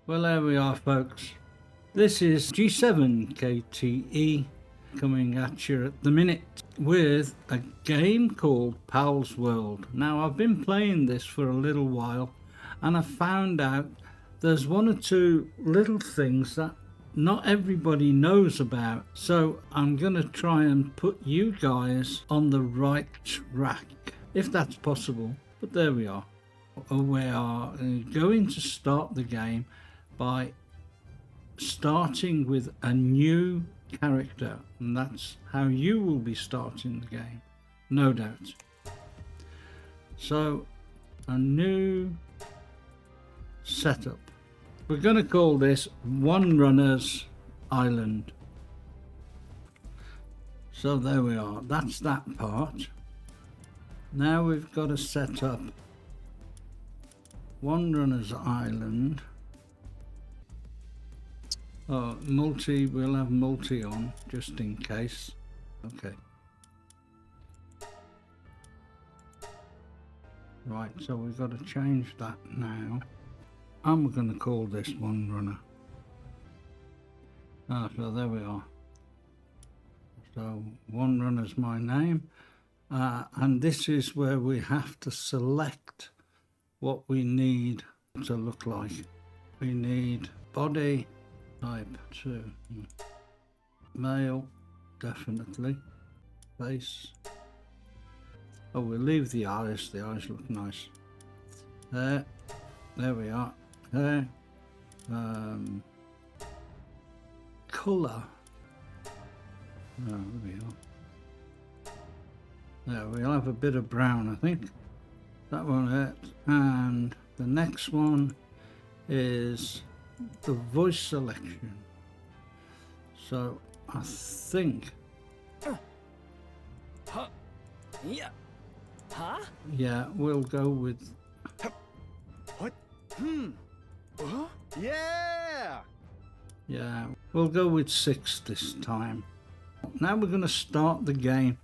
Well, there we are, folks. This is G7KTE coming at you at the minute with a game called Palworld. Now, I've been playing this for a little while and I found out there's one or two little things that not everybody knows about. So I'm going to try and put you guys on the right track, if that's possible. But there we are. We are going to start the game by starting with a new character, and that's how you will be starting the game, no doubt. So, a new setup. We're going to call this One Runner's Island. So there we are, that's that part. Now we've got to set up One Runner's Island. Oh, multi, we'll have multi on just in case. Okay. Right, so we've got to change that now. I'm going to call this One Runner. So there we are. So One Runner's my name. And this is where we have to select what we need to look like. We need body type 2. Male, definitely. Face. Oh, we'll leave the eyes. The eyes look nice. There we are. There. Colour. Oh, there we are. There, we'll have a bit of brown, I think. That one hurt. And the next one is the voice selection. So I think yeah, we'll go with What? yeah, we'll go with 6 this time. Now we're going to start the game.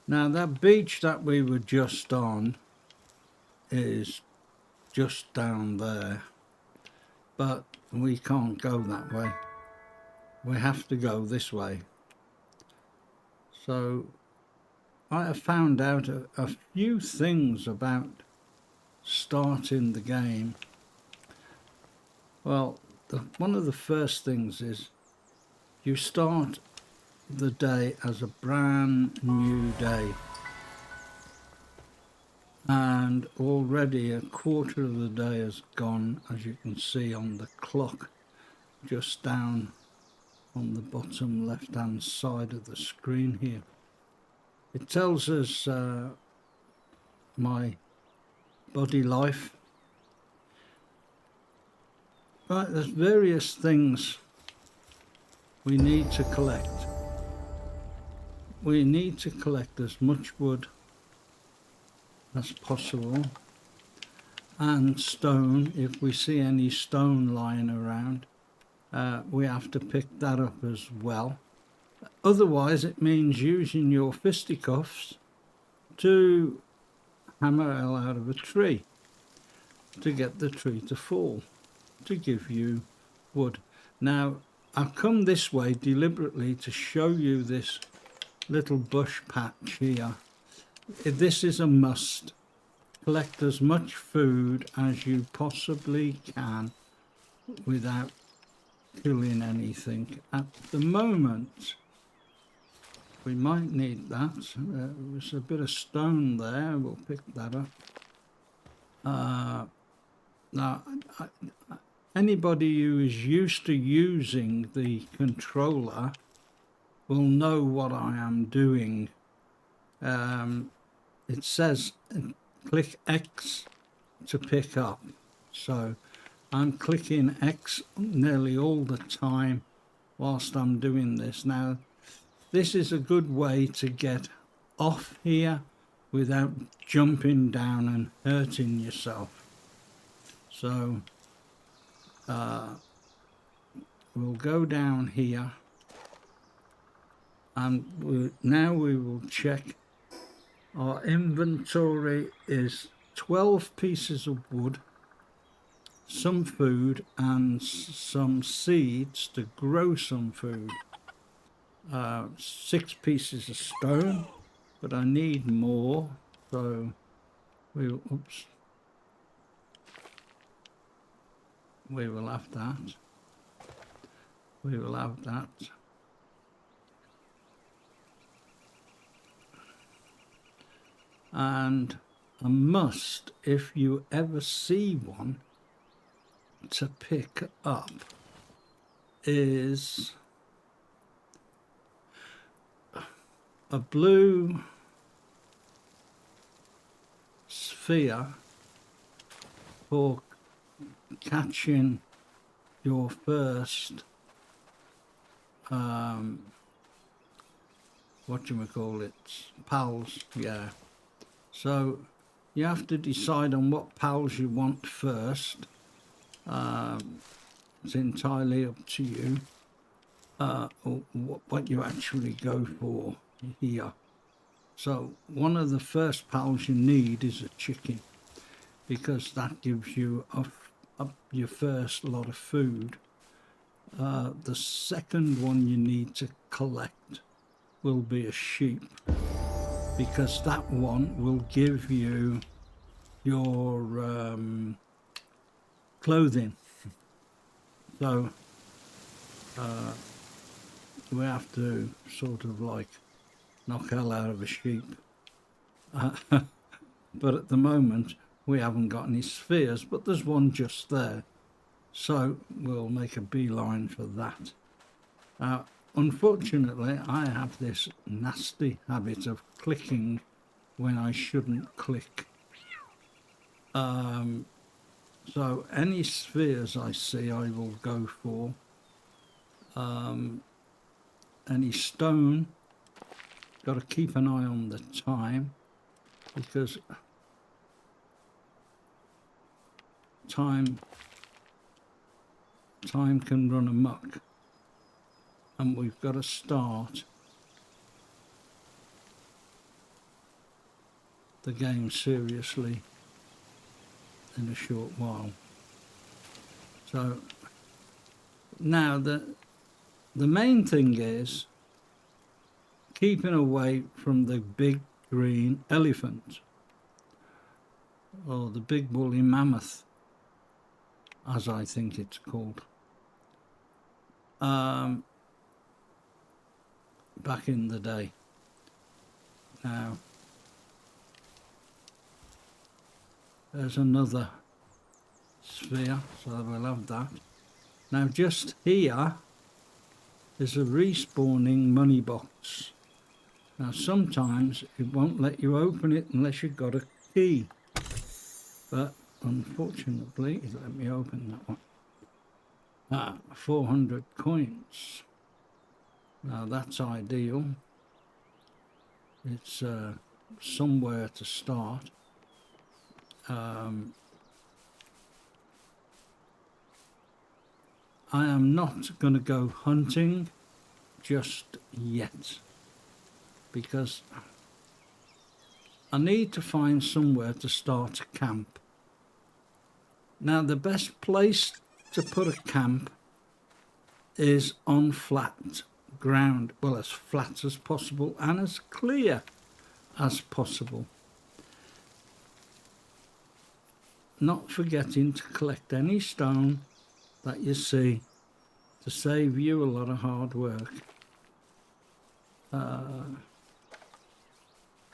Now that beach that we were just on is just down there, but we can't go that way. We have to go this way. So I have found out a few things about starting the game. Well, one of the first things is you start the day as a brand new day, and already a quarter of the day has gone, as you can see on the clock just down on the bottom left hand side of the screen here. It tells us my body life. Right, there's various things we need to collect. We need to collect as much wood as possible, and stone. If we see any stone lying around, we have to pick that up as well. Otherwise it means using your fisticuffs to hammer hell out of a tree to get the tree to fall, to give you wood. Now I've come this way deliberately to show you this little bush patch here. This is a must. Collect as much food as you possibly can without killing anything. At the moment we might need that. There's a bit of stone there, we'll pick that up. Now anybody who is used to using the controller will know what I am doing. It says click X to pick up. So I'm clicking X nearly all the time whilst I'm doing this. Now, this is a good way to get off here without jumping down and hurting yourself. So we'll go down here, and now we will check. Our inventory is 12 pieces of wood, some food, and some seeds to grow some food. 6 pieces of stone, but I need more, so we will have that. We will have that. And a must, if you ever see one, to pick up is a blue sphere for catching your first pals. Yeah, so you have to decide on what pals you want first. It's entirely up to you, or what you actually go for here. So one of the first pals you need is a chicken, because that gives you your first lot of food. The second one you need to collect will be a sheep, because that one will give you your clothing. So we have to sort of like knock hell out of a sheep. But at the moment we haven't got any spheres, but there's one just there, so we'll make a beeline for that. Unfortunately, I have this nasty habit of clicking when I shouldn't click. So any spheres I see I will go for. Any stone, got to keep an eye on the time, because time can run amok, and we've got to start the game seriously in a short while. So now the main thing is keeping away from the big green elephant, or the big woolly mammoth, as I think it's called. Back in the day. Now, there's another sphere, so we'll have that. Now, just here is a respawning money box. Now, sometimes it won't let you open it unless you've got a key, but unfortunately it let me open that one. 400 coins. Now that's ideal. It's somewhere to start. I am not going to go hunting just yet, because I need to find somewhere to start a camp. Now, the best place to put a camp is on flat ground, well, as flat as possible and as clear as possible. Not forgetting to collect any stone that you see, to save you a lot of hard work.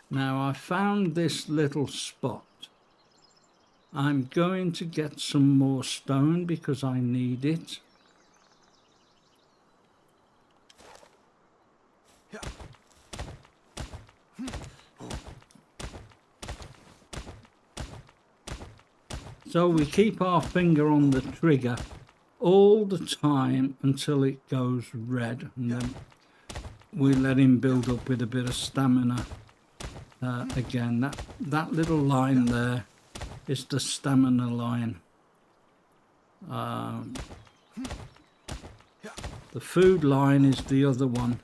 Now, I found this little spot. I'm going to get some more stone because I need it. So we keep our finger on the trigger all the time until it goes red, and then we let him build up with a bit of stamina. Again, that little line there is the stamina line. The food line is the other one.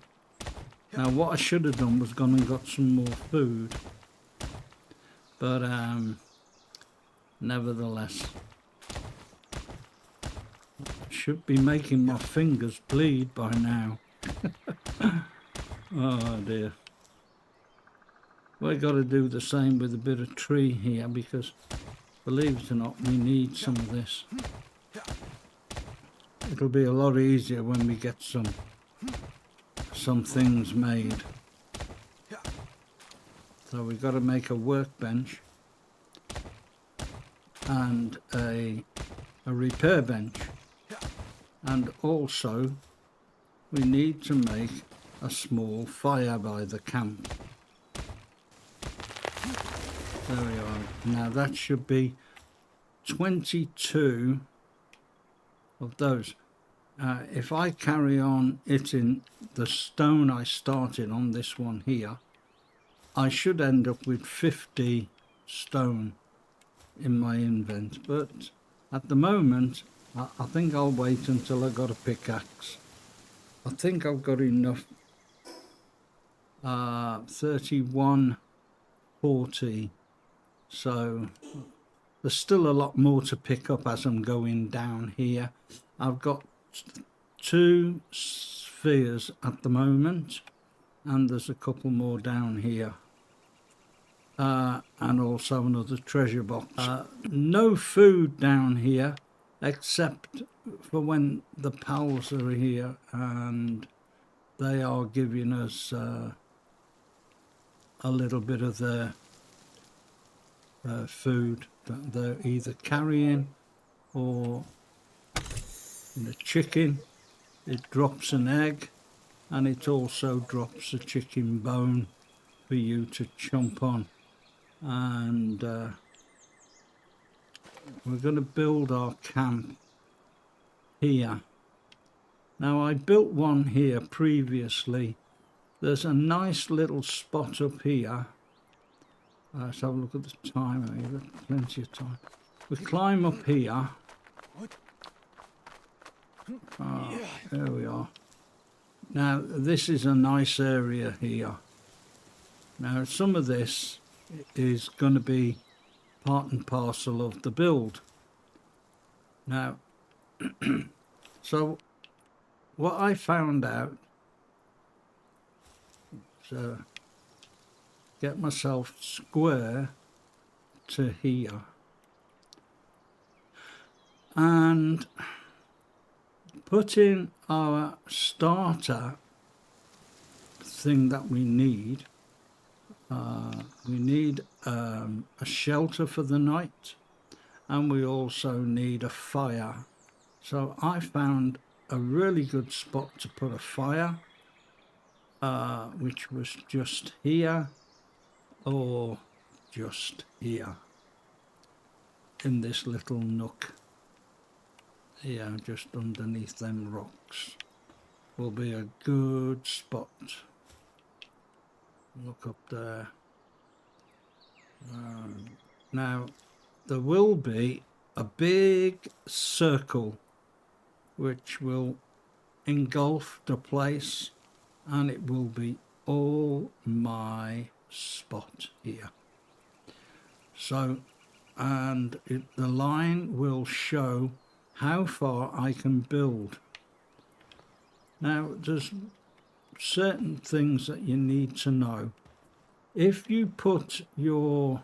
Now what I should have done was gone and got some more food, but nevertheless, I should be making my fingers bleed by now. Oh dear. We've got to do the same with a bit of tree here, because believe it or not, we need some of this. It'll be a lot easier when we get some things made. So we've got to make a workbench and a repair bench, and also we need to make a small fire by the camp. There we are. Now that should be 22 of those. If I carry on hitting the stone I started on this one here, I should end up with 50 stone in my invent, but at the moment I think I'll wait until I got a pickaxe. I think I've got enough. 3140, so there's still a lot more to pick up as I'm going down here. I've got 2 spheres at the moment, and there's a couple more down here, and also another treasure box. No food down here except for when the pals are here and they are giving us a little bit of their food that they're either carrying, or the chicken, it drops an egg, and it also drops a chicken bone for you to chomp on. And we're going to build our camp here. Now I built one here previously. There's a nice little spot up here. Let's have a look at the time. We've got plenty of time. We climb up here. There we are. Now this is a nice area here. Now some of this is going to be part and parcel of the build. Now, so what I found out, so get myself square to here, and put in our starter thing that we need. We need a shelter for the night, and we also need a fire. So I found a really good spot to put a fire, which was just here, or just here in this little nook here, just underneath them rocks, will be a good spot. Look up there. Now there will be a big circle which will engulf the place, and it will be all my spot here. So, and the line will show how far I can build. Now there's certain things that you need to know. If you put your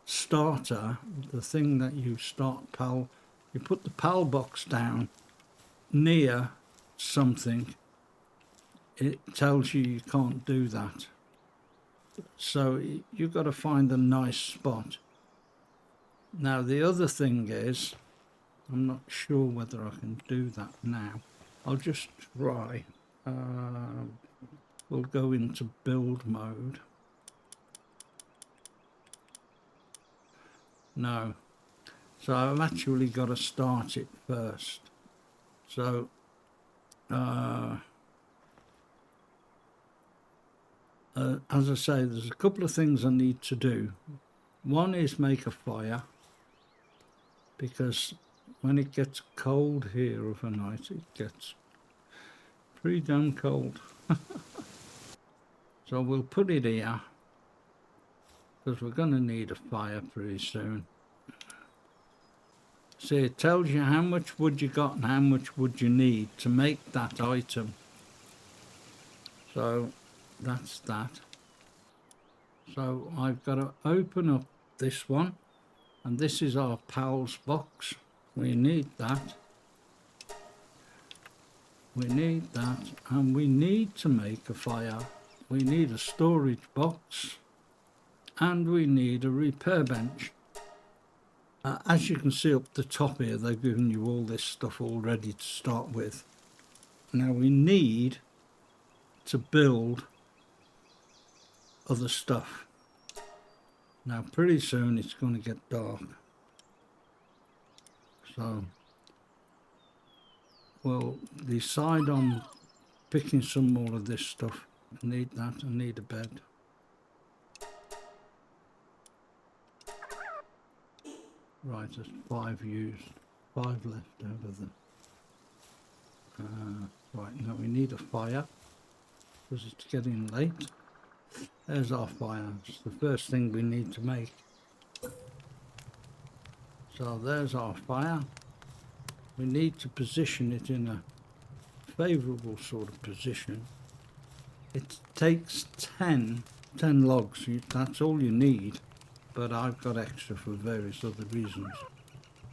starter, the thing that you start PAL, you put the PAL box down near something, it tells you can't do that. So you've got to find a nice spot. Now the other thing is, I'm not sure whether I can do that now. I'll just try. We'll go into build mode. No. So I've actually got to start it first. So as I say, there's a couple of things I need to do. One is make a fire, because when it gets cold here of a night, it gets pretty damn cold. So we'll put it here, because we're going to need a fire pretty soon. See, it tells you how much wood you got and how much wood you need to make that item. So that's that. So I've got to open up this one, and this is our pals box. We need that. We need that, and we need to make a fire. We need a storage box, and we need a repair bench. As you can see up the top here, they've given you all this stuff already to start with. Now we need to build other stuff. Now pretty soon it's going to get dark, so we'll decide on picking some more of this stuff. I need that. I need a bed. Right, there's 5 used, 5 left out of them. Right, now we need a fire, because it's getting late. There's our fire. It's the first thing we need to make. So there's our fire. We need to position it in a favourable sort of position. It takes 10 logs. That's all you need, but I've got extra for various other reasons.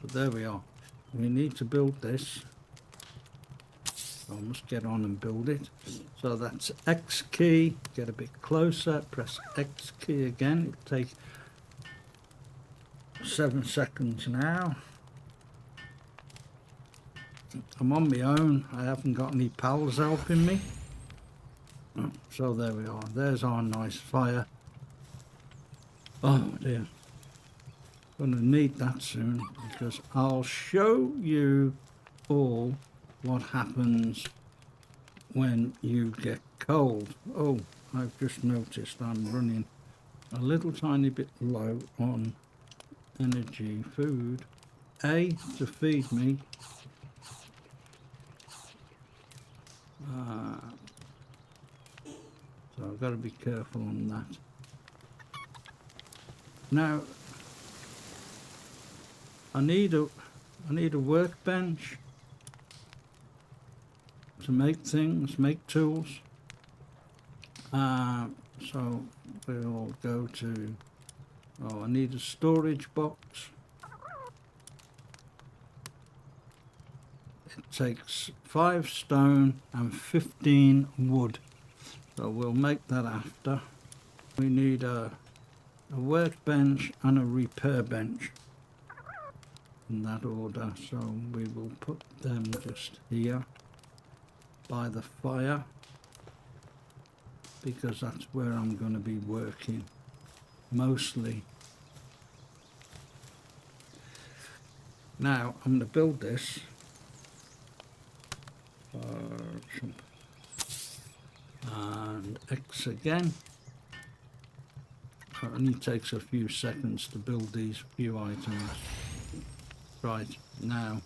But there we are. We need to build this. So I must get on and build it. So that's X key. Get a bit closer. Press X key again. It'll take 7 seconds now. I'm on my own. I haven't got any pals helping me. So there we are. There's our nice fire. Oh dear. Gonna need that soon, because I'll show you all what happens when you get cold. Oh, I've just noticed I'm running a little tiny bit low on energy food. To feed me. So I've got to be careful on that. Now I need a workbench to make things, make tools. So we'll go to, I need a storage box. It takes 5 stone and 15 wood. So we'll make that after. We need a workbench and a repair bench in that order. So we will put them just here by the fire, because that's where I'm going to be working mostly. Now I'm going to build this. And X again. It only takes a few seconds to build these few items. Right, now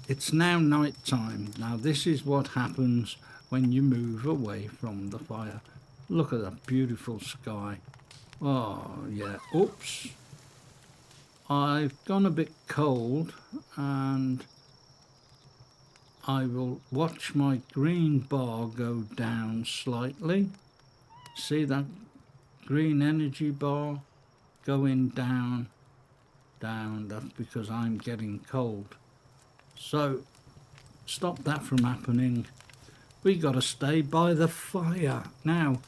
it's now night time. Now this is what happens when you move away from the fire. Look at that beautiful sky. Oh yeah, oops, I've gone a bit cold, and I will watch my green bar go down slightly. See that green energy bar going down, down? That's because I'm getting cold. So stop that from happening. We got to stay by the fire. Now,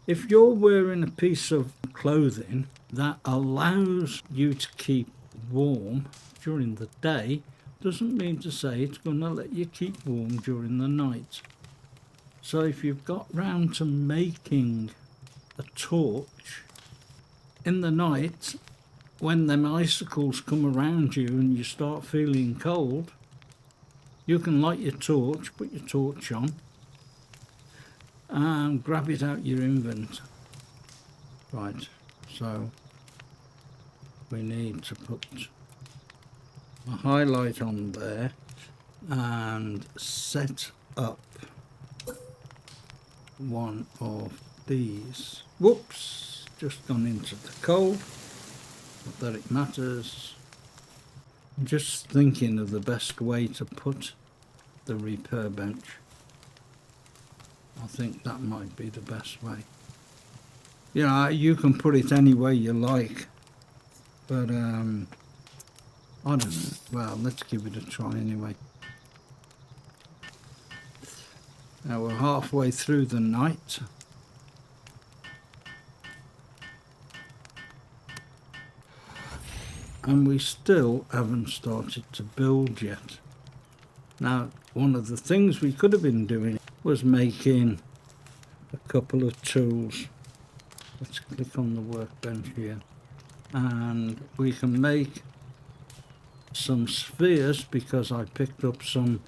if you're wearing a piece of clothing that allows you to keep warm during the day, doesn't mean to say it's going to let you keep warm during the night. So if you've got round to making a torch in the night, when them icicles come around you and you start feeling cold, you can light your torch, put your torch on, and grab it out your invent. Right, so we need to put a highlight on there and set up one of these. Whoops, just gone into the coal. Not that it matters. I'm just thinking of the best way to put the repair bench. I think that might be the best way. You know, you can put it any way you like, but I don't know. Well, let's give it a try anyway. Now we're halfway through the night. And we still haven't started to build yet. Now, one of the things we could have been doing was making a couple of tools. Let's click on the workbench here. And we can make some spheres because I picked up some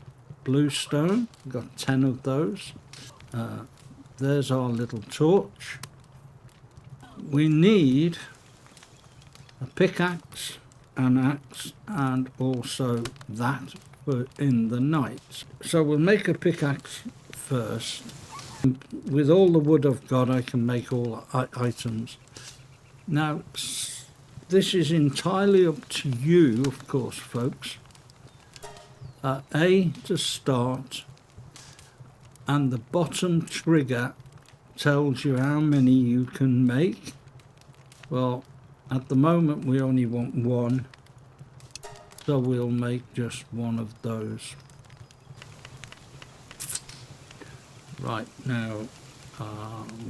bluestone. Got 10 of those. There's our little torch. We need a pickaxe, an axe, and also that for in the night. So we'll make a pickaxe first. With all the wood I've got, I can make all items. Now, this is entirely up to you, of course, folks. A to start, and the bottom trigger tells you how many you can make. Well, at the moment we only want one, so we'll make just one of those. Right, now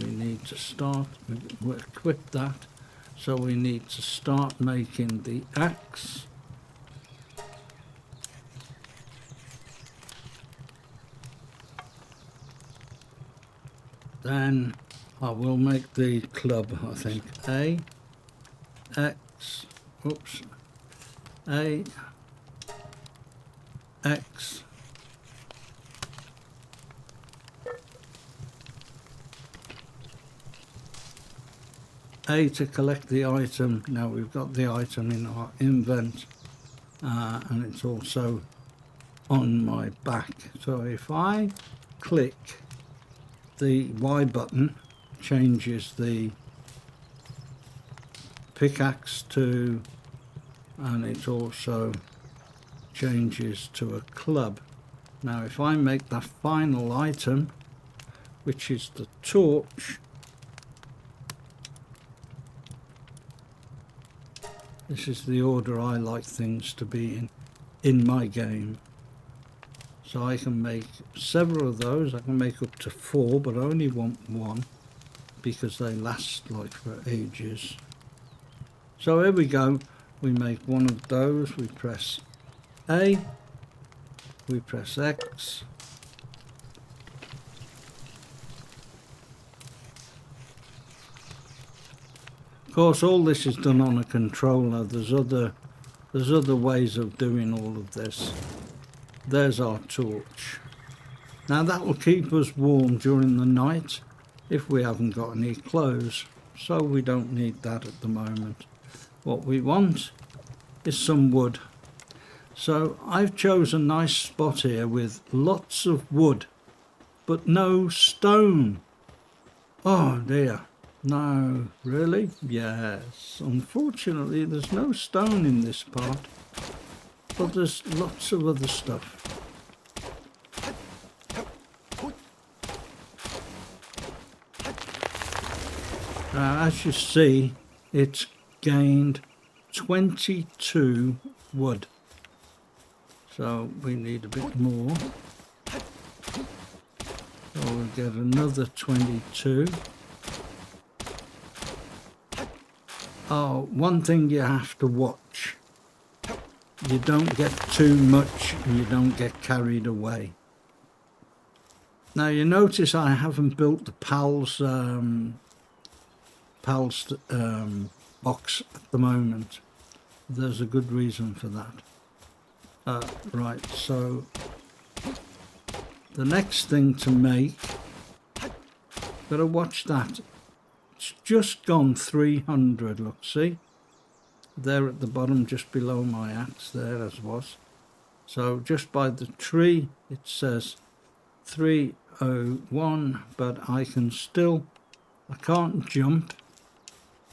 we need to start, we'll equip that, so we need to start making the axe. Then I will make the club, I think. A, X, oops, A, X, A to collect the item. Now we've got the item in our invent, and it's also on my back. So if I click the Y button, changes the pickaxe to, and it also changes to a club. Now if I make that final item, which is the torch, this is the order I like things to be in my game. So I can make several of those. I can make up to 4, but I only want 1 because they last like for ages. So here we go. We make one of those. We press A. We press X. Of course, all this is done on a controller. There's other ways of doing all of this. There's our torch. Now that will keep us warm during the night if we haven't got any clothes, so we don't need that at the moment. What we want is some wood. So I've chosen a nice spot here with lots of wood, but no stone. Oh dear. No, really? Yes. Unfortunately, there's no stone in this part, but there's lots of other stuff. As you see, it's gained 22 wood. So we need a bit more. So we'll get another 22. Oh, one thing you have to watch. You don't get too much and you don't get carried away. Now you notice I haven't built the Pal's box at the moment. there's a good reason for that. Right, so the next thing to make, gotta watch that. It's just gone 300, look, see? There at the bottom, just below my axe there as was. So just by the tree, it says 301, but I can't jump,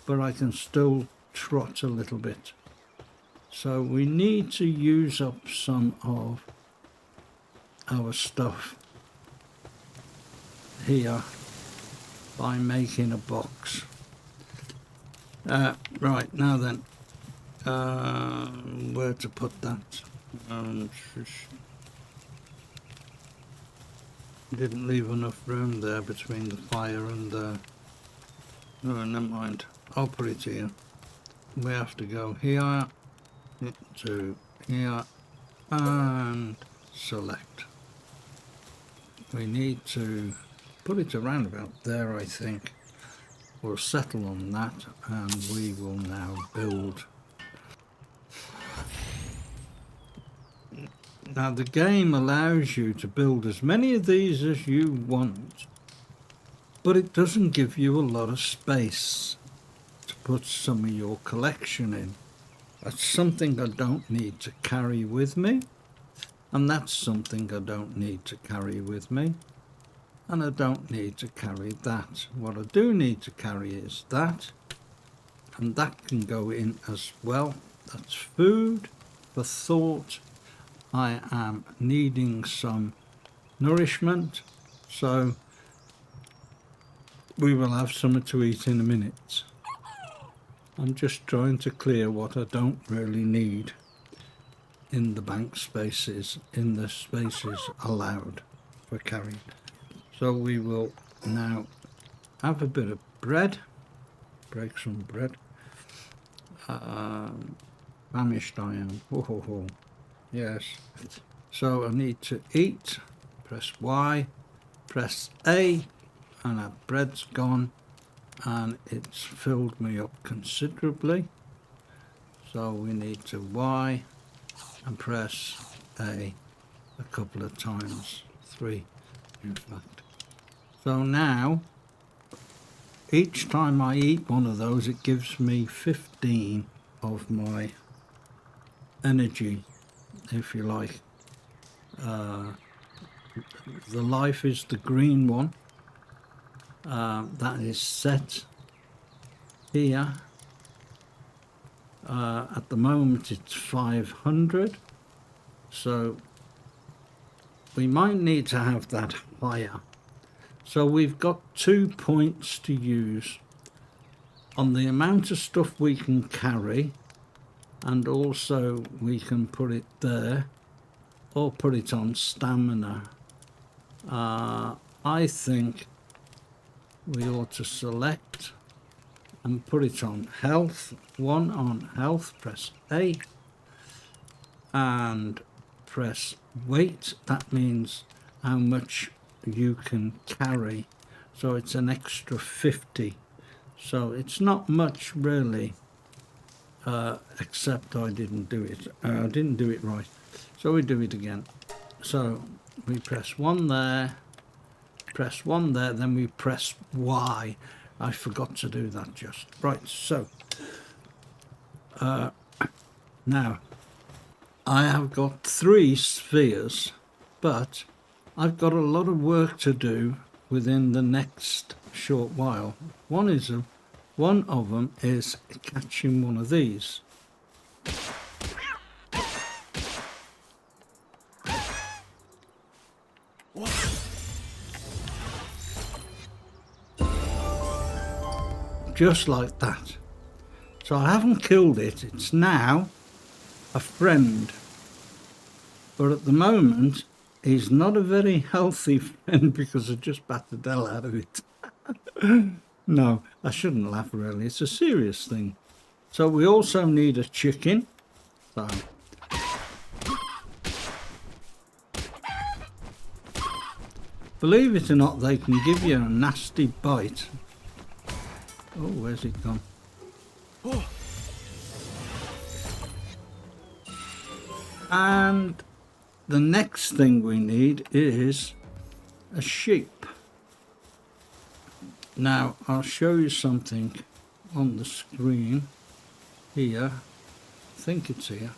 but I can still trot a little bit. So we need to use up some of our stuff here by making a box. Right, now then, where to put that? Didn't leave enough room there between the fire and the... Oh, never mind. I'll put it here. We have to go here to here and select. We need to put it around about there, I think. We'll settle on that and we will now build. Now the game allows you to build as many of these as you want, but it doesn't give you a lot of space to put some of your collection in. That's something I don't need to carry with me, and that's something I don't need to carry with me, and I don't need to carry that. What I do need to carry is that, and that can go in as well. That's food for thought. I am needing some nourishment, so we will have something to eat in a minute. I'm just trying to clear what I don't really need in the bank spaces, in the spaces allowed for carrying. So we will now have a bit of bread, break some bread. Famished I am. Ho ho ho. Yes. So I need to eat. Press Y, press A, and our bread's gone, and it's filled me up considerably. So we need to Y and press A couple of times, 3 in fact. So now each time I eat one of those, it gives me 15 of my energy, if you like. The life is the green one. That is set here. At the moment it's 500, so we might need to have that higher. So we've got 2 points to use on the amount of stuff we can carry, and also we can put it there or put it on stamina. I think we ought to select and put it on health. 1 on health, press A and press weight. That means how much you can carry, so it's an extra 50, so it's not much really, except I didn't do it. I didn't do it right, so we do it again. So we press 1 there, press 1 there, then we press Y. I forgot to do that just right. So now I have got 3 spheres, but I've got a lot of work to do within the next short while. One of them is catching one of these. Just like that. So I haven't killed it. It's now a friend. But at the moment, he's not a very healthy friend because I just battered the hell out of it. No, I shouldn't laugh really. It's a serious thing. So we also need a chicken. So believe it or not, they can give you a nasty bite. Oh, where's it gone? And the next thing we need is a sheep. Now I'll show you something on the screen here. I think it's here.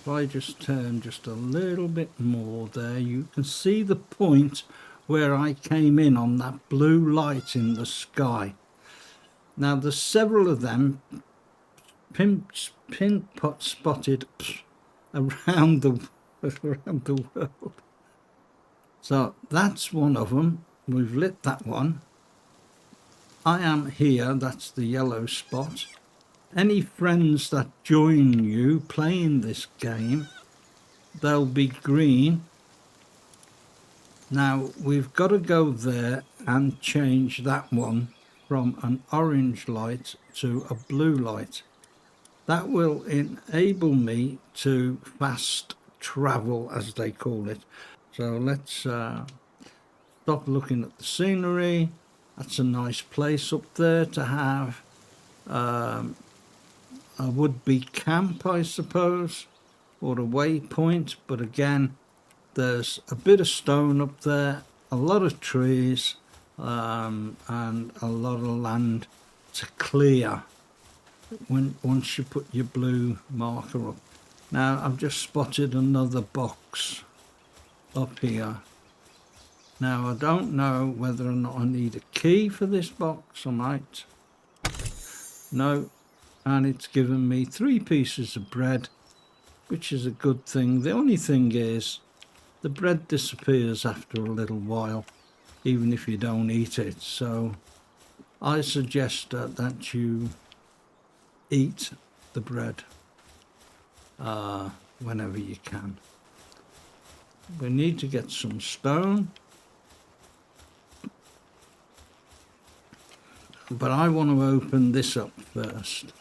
If I just turn just a little bit more there, you can see the point where I came in on that blue light in the sky. Now there's several of them spotted around the around the world. So that's one of them. We've lit that one. I am here, that's the yellow spot. Any friends that join you playing this game, they'll be green. Now we've got to go there and change that one from an orange light to a blue light. That will enable me to fast travel, as they call it. So let's stop looking at the scenery. That's a nice place up there to have a would-be camp, I suppose, or a waypoint. But again, there's a bit of stone up there, a lot of trees, and a lot of land to clear once you put your blue marker up. Now I've just spotted another box up here. Now I don't know whether or not I need a key for this box. I might. No, and it's given me 3 pieces of bread, which is a good thing. The only thing is the bread disappears after a little while, even if you don't eat it. So I suggest that you eat the bread whenever you can. We need to get some stone, but I want to open this up first.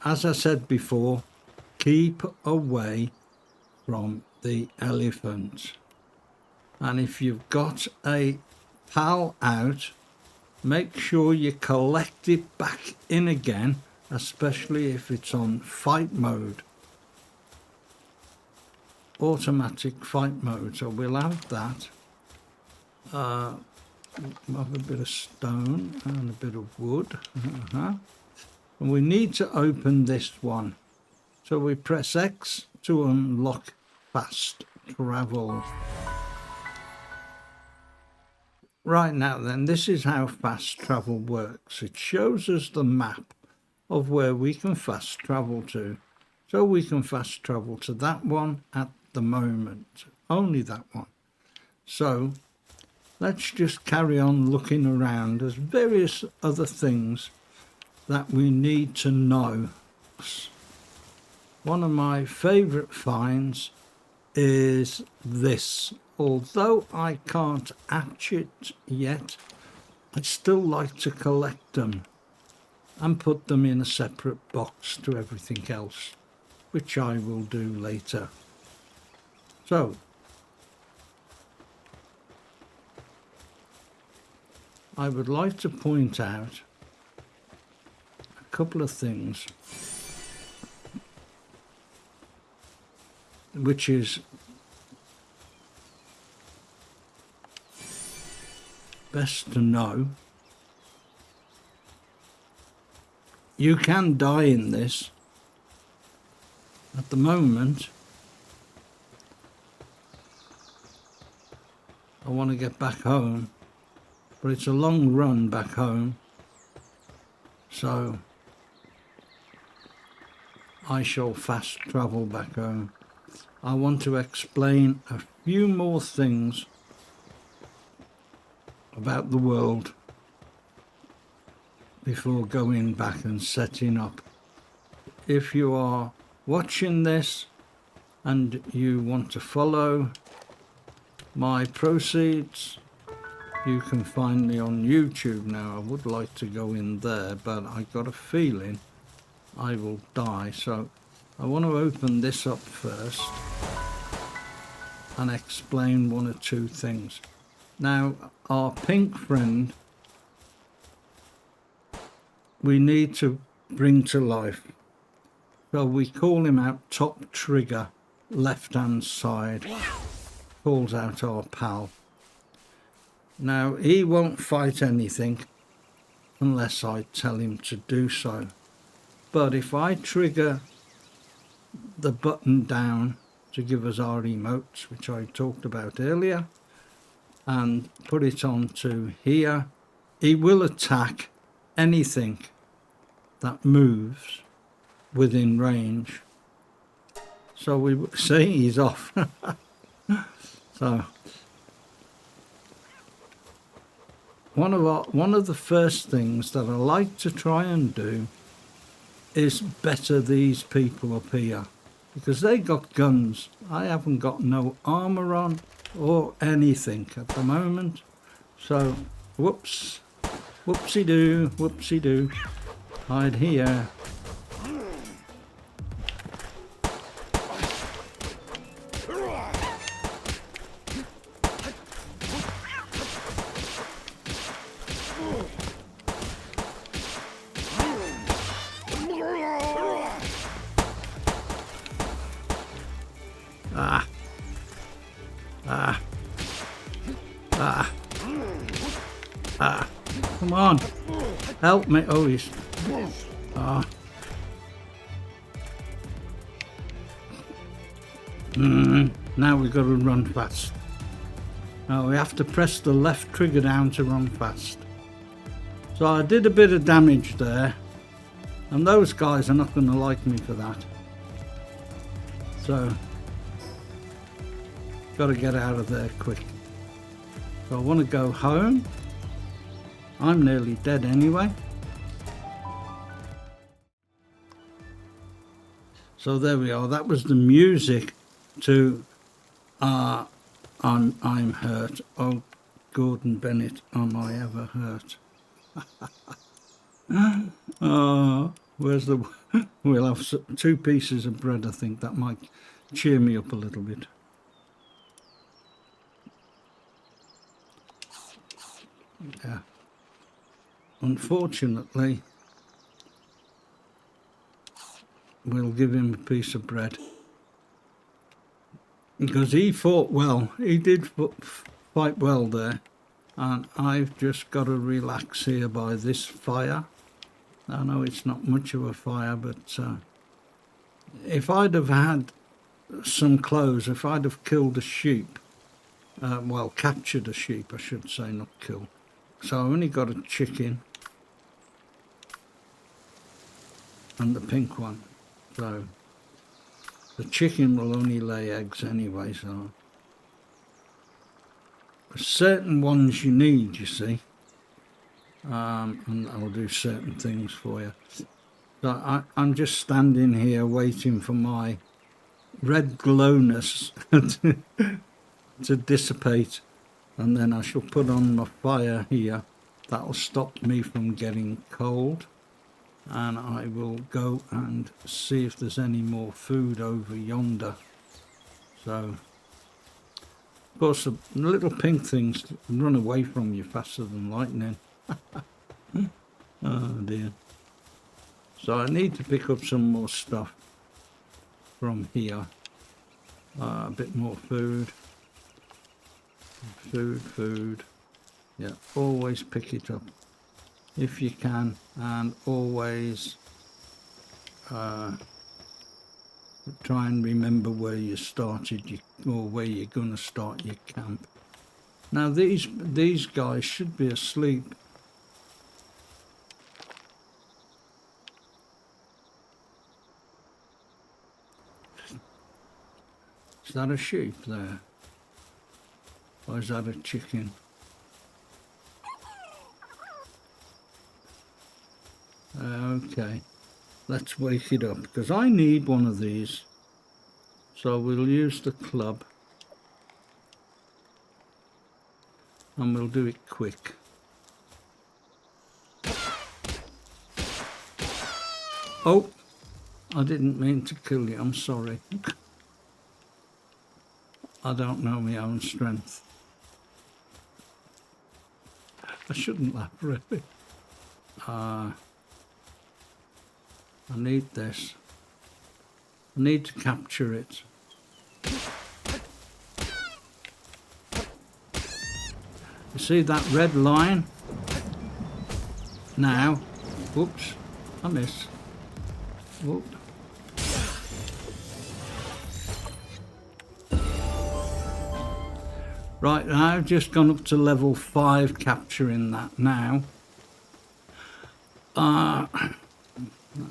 As I said before, keep away from the elephant. And if you've got a pal out, make sure you collect it back in again, especially if it's on fight mode. Automatic fight mode. So we'll have that. Have a bit of stone and a bit of wood. And we need to open this one. So we press X to unlock fast travel. Right now then, this is how fast travel works. It shows us the map of where we can fast travel to. So we can fast travel to that one at the moment. Only that one. So let's just carry on looking around. There's various other things that we need to know. One of my favourite finds is this. Although I can't hatch it yet, I still like to collect them and put them in a separate box to everything else, which I will do later. So I would like to point out a couple of things which is best to know. You can die in this. At the moment, I want to get back home, but it's a long run back home, so I shall fast travel back home. I want to explain a few more things about the world before going back and setting up. If you are watching this and you want to follow my proceeds, you can find me on YouTube now. I would like to go in there, but I got a feeling I will die. So I want to open this up first and explain one or two things. Now, our pink friend, we need to bring to life. So we call him out top trigger, left hand side. Calls out our pal. Now he won't fight anything unless I tell him to do so. But if I trigger the button down to give us our emotes, which I talked about earlier, and put it on to here, he will attack anything that moves within range. So we see he's off. So one of the first things that I like to try and do is better these people up here, because they got guns. I haven't got no armor on or anything at the moment. So whoops, whoopsie doo, hide here. Come on, help me. Oh, he's now we've got to run fast. Now we have to press the left trigger down to run fast. So I did a bit of damage there, and those guys are not going to like me for that. So got to get out of there quick. So I want to go home. I'm nearly dead anyway. So there we are. That was the music to I'm hurt. Oh, Gordon Bennett, am I ever hurt? Oh, where's the... We'll have 2 pieces of bread, I think. That might cheer me up a little bit. Yeah. Unfortunately, we'll give him a piece of bread. Because he fought well. He did fight well there. And I've just got to relax here by this fire. I know it's not much of a fire, but if I'd have had some clothes, if I'd have killed a sheep, well, captured a sheep, I should say, not kill. So I only got a chicken and the pink one. So the chicken will only lay eggs anyway, so there's certain ones you need, you see, and I'll do certain things for you. So I'm just standing here waiting for my red glowness to dissipate, and then I shall put on my fire here. That'll stop me from getting cold, and I will go and see if there's any more food over yonder. So of course the little pink things run away from you faster than lightning. Oh dear. So I need to pick up some more stuff from here. A bit more food. Food. Yeah, always pick it up if you can, and always try and remember where you started or where you're going to start your camp. Now these guys should be asleep. Is that a sheep there? Or is that a chicken? Okay, let's wake it up, because I need one of these. So we'll use the club. And we'll do it quick. Oh, I didn't mean to kill you, I'm sorry. I don't know my own strength. I shouldn't laugh, really. I need this. I need to capture it. You see that red line? Now, whoops, I missed. Whoop. Right, now I've just gone up to level 5 capturing that now.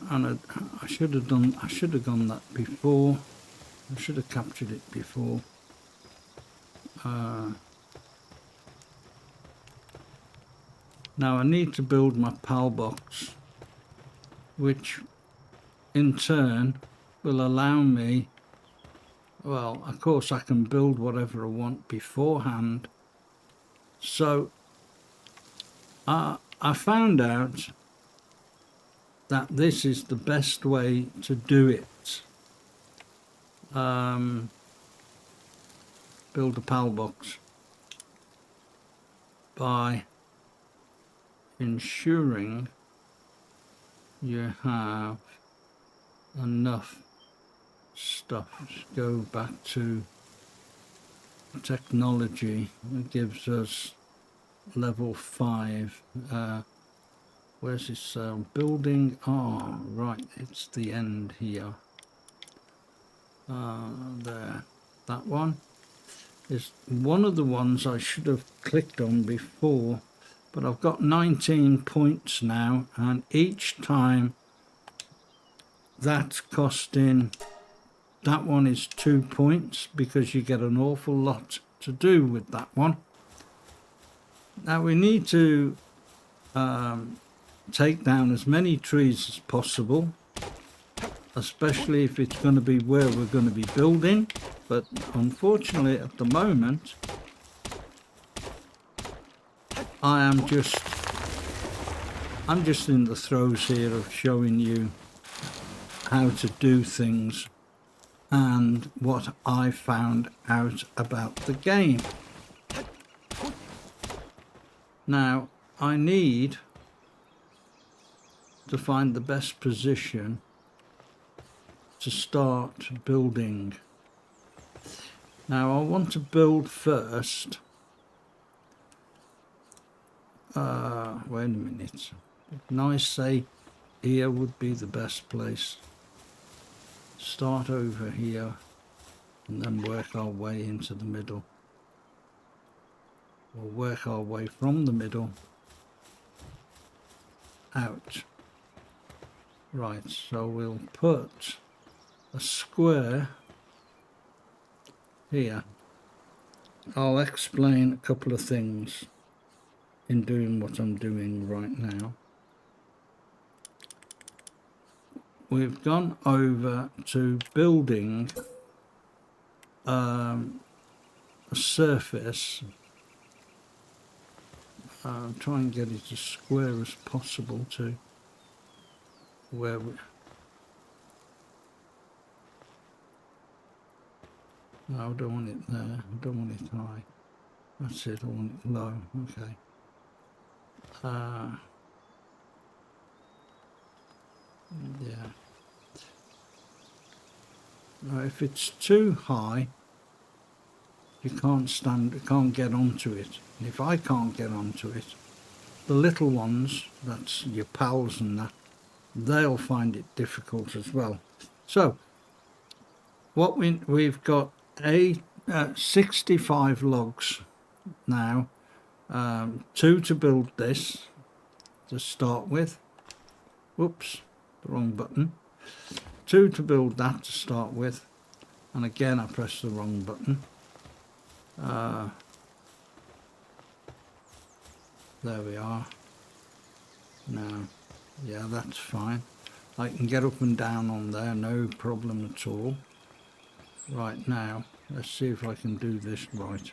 And I should have gone that before. I should have captured it before. Now I need to build my PAL box, which in turn will allow me, well, of course I can build whatever I want beforehand. So I found out that this is the best way to do it. Build a PAL box by ensuring you have enough stuff. Just go back to technology. It gives us level 5. Where's this building? Oh, right, it's the end here. There, that one is one of the ones I should have clicked on before, but I've got 19 points now, and each time that's costing, that one is 2 points because you get an awful lot to do with that one. Now we need to take down as many trees as possible, especially if it's going to be where we're going to be building, but unfortunately at the moment I'm just in the throes here of showing you how to do things and what I found out about the game. Now I need to find the best position to start building. Now I want to build first. Wait a minute. Can I say here would be the best place? Start over here and then work our way into the middle. We'll work our way from the middle out. Right, so we'll put a square here. I'll explain a couple of things in doing what I'm doing right now. We've gone over to building a surface. Try and get it as square as possible to where we... No, I don't want it there. I don't want it high. That's it. I want it low. Okay. Yeah. Now, if it's too high, you can't get onto it. And if I can't get onto it, the little ones, that's your pals and that, they'll find it difficult as well. So, what we've got 65 logs now, 2 to build this to start with. Whoops, the wrong button. 2 to build that to start with, and again I pressed the wrong button. There we are. Now, yeah, that's fine. I can get up and down on there, no problem at all. Right, now, let's see if I can do this right.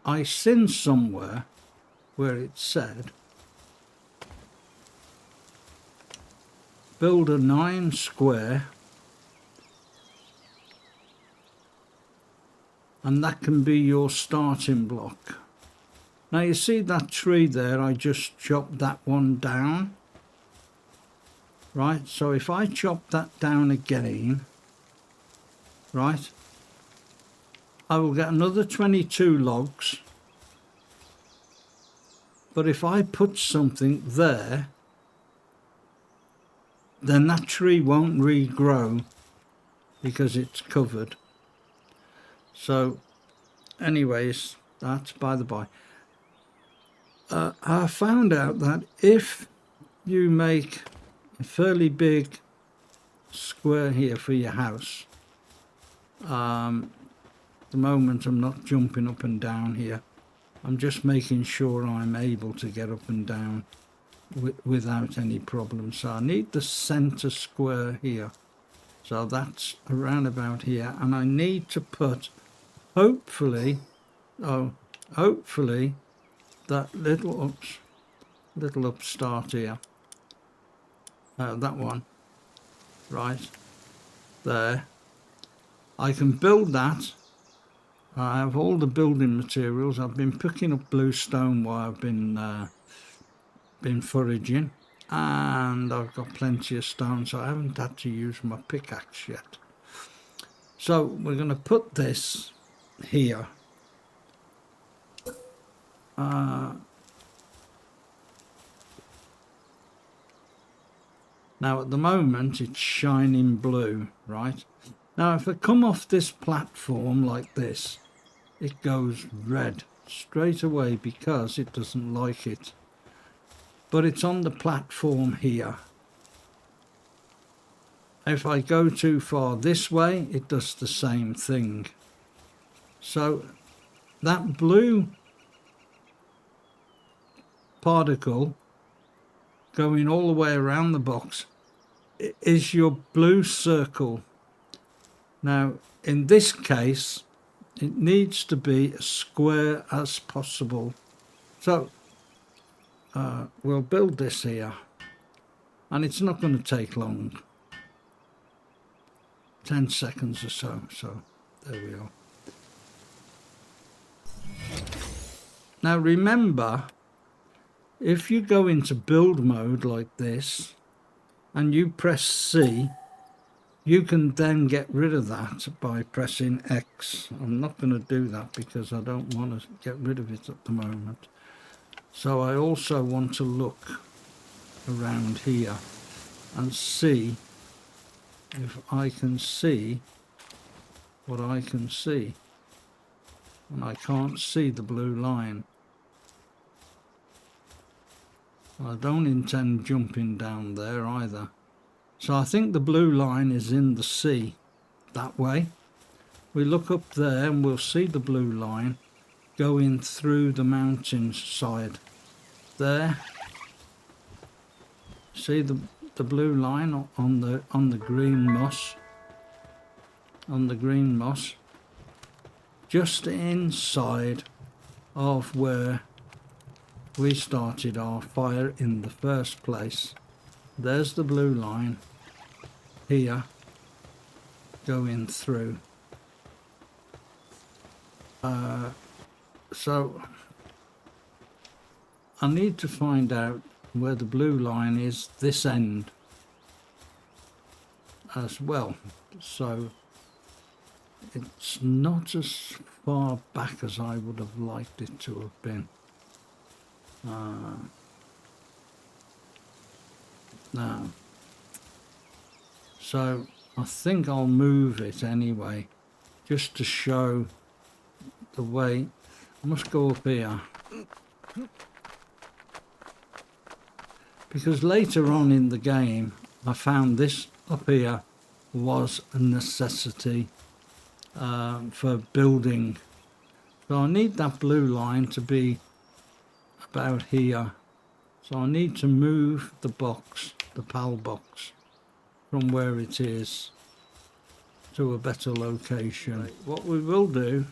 I seen somewhere where it said build a 9 square, and that can be your starting block. Now you see that tree there, I just chopped that one down, right? So if I chop that down again, right, I will get another 22 logs. But if I put something there, then that tree won't regrow because it's covered. So anyways, that's by the by. I found out that if you make a fairly big square here for your house, at the moment I'm not jumping up and down here, I'm just making sure I'm able to get up and down without any problem. So I need the center square here, so that's around about here, and I need to put hopefully that little upstart here, that one right there. I can build that. I have all the building materials. I've been picking up bluestone while I've been foraging, and I've got plenty of stone, so I haven't had to use my pickaxe yet. So we're going to put this here. Now at the moment it's shining blue, right? Now if I come off this platform like this, it goes red straight away because it doesn't like it. But it's on the platform here. If I go too far this way, it does the same thing. So that blue particle going all the way around the box is your blue circle. Now in this case it needs to be as square as possible. So we'll build this here, and it's not going to take long, 10 seconds or so. So there we are. Now remember, if you go into build mode like this and you press C, you can then get rid of that by pressing X. I'm not going to do that because I don't want to get rid of it at the moment. So I also want to look around here and see if I can see what I can see. And I can't see the blue line. I don't intend jumping down there either. So I think the blue line is in the sea, that way. We look up there and we'll see the blue line going through the mountain side. There. See the blue line on the green moss. On the green moss. Just inside of where we started our fire in the first place. There's the blue line here going through. So I need to find out where the blue line is this end as well. So it's not as far back as I would have liked it to have been. Now, so I think I'll move it anyway, just to show the way. I must go up here, because later on in the game I found this up here was a necessity for building. So I need that blue line to be about here. So I need to move the box, the PAL box, from where it is to a better location. Right. What we will do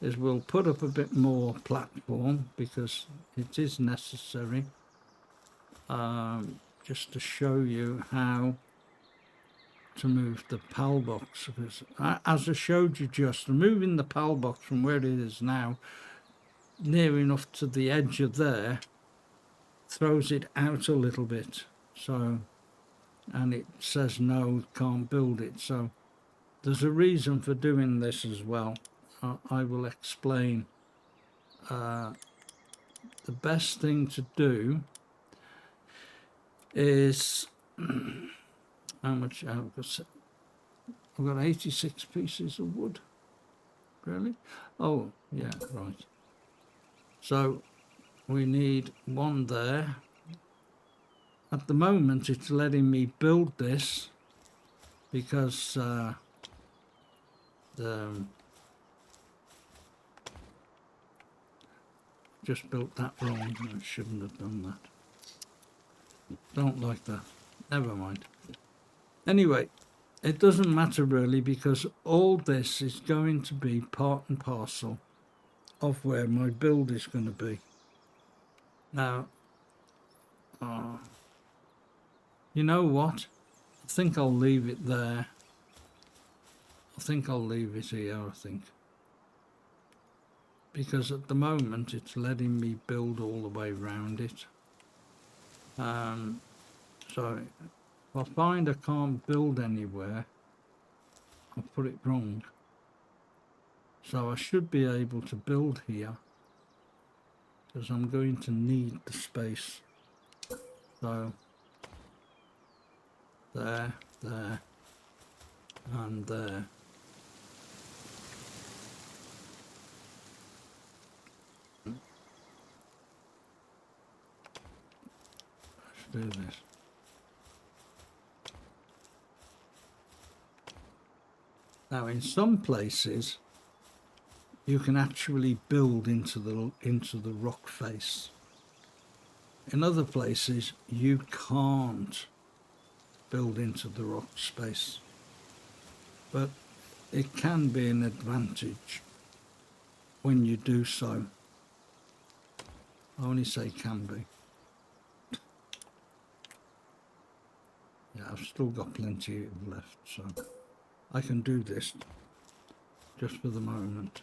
is we'll put up a bit more platform because it is necessary. just to show you how to move the PAL box. Because as I showed you, just moving the PAL box from where it is now near enough to the edge of there throws it out a little bit. So, and it says no, can't build it. So there's a reason for doing this as well. I will explain. The best thing to do is how much I've got 86 pieces of wood. Really? Oh yeah, right. So we need one there. At the moment it's letting me build this because just built that wrong. I shouldn't have done that. Don't like that. Never mind. Anyway, it doesn't matter really, because all this is going to be part and parcel of where my build is going to be. Now, you know what? I think I'll leave it there. I think I'll leave it here, I think. Because at the moment it's letting me build all the way around it. So if I find I can't build anywhere, I'll put it wrong. So I should be able to build here, because I'm going to need the space. So there, there, and there. Let's do this. Now in some places you can actually build into the rock face. In other places you can't build into the rock space, but it can be an advantage when you do so. I only say can be. Yeah, I've still got plenty left, so I can do this just for the moment.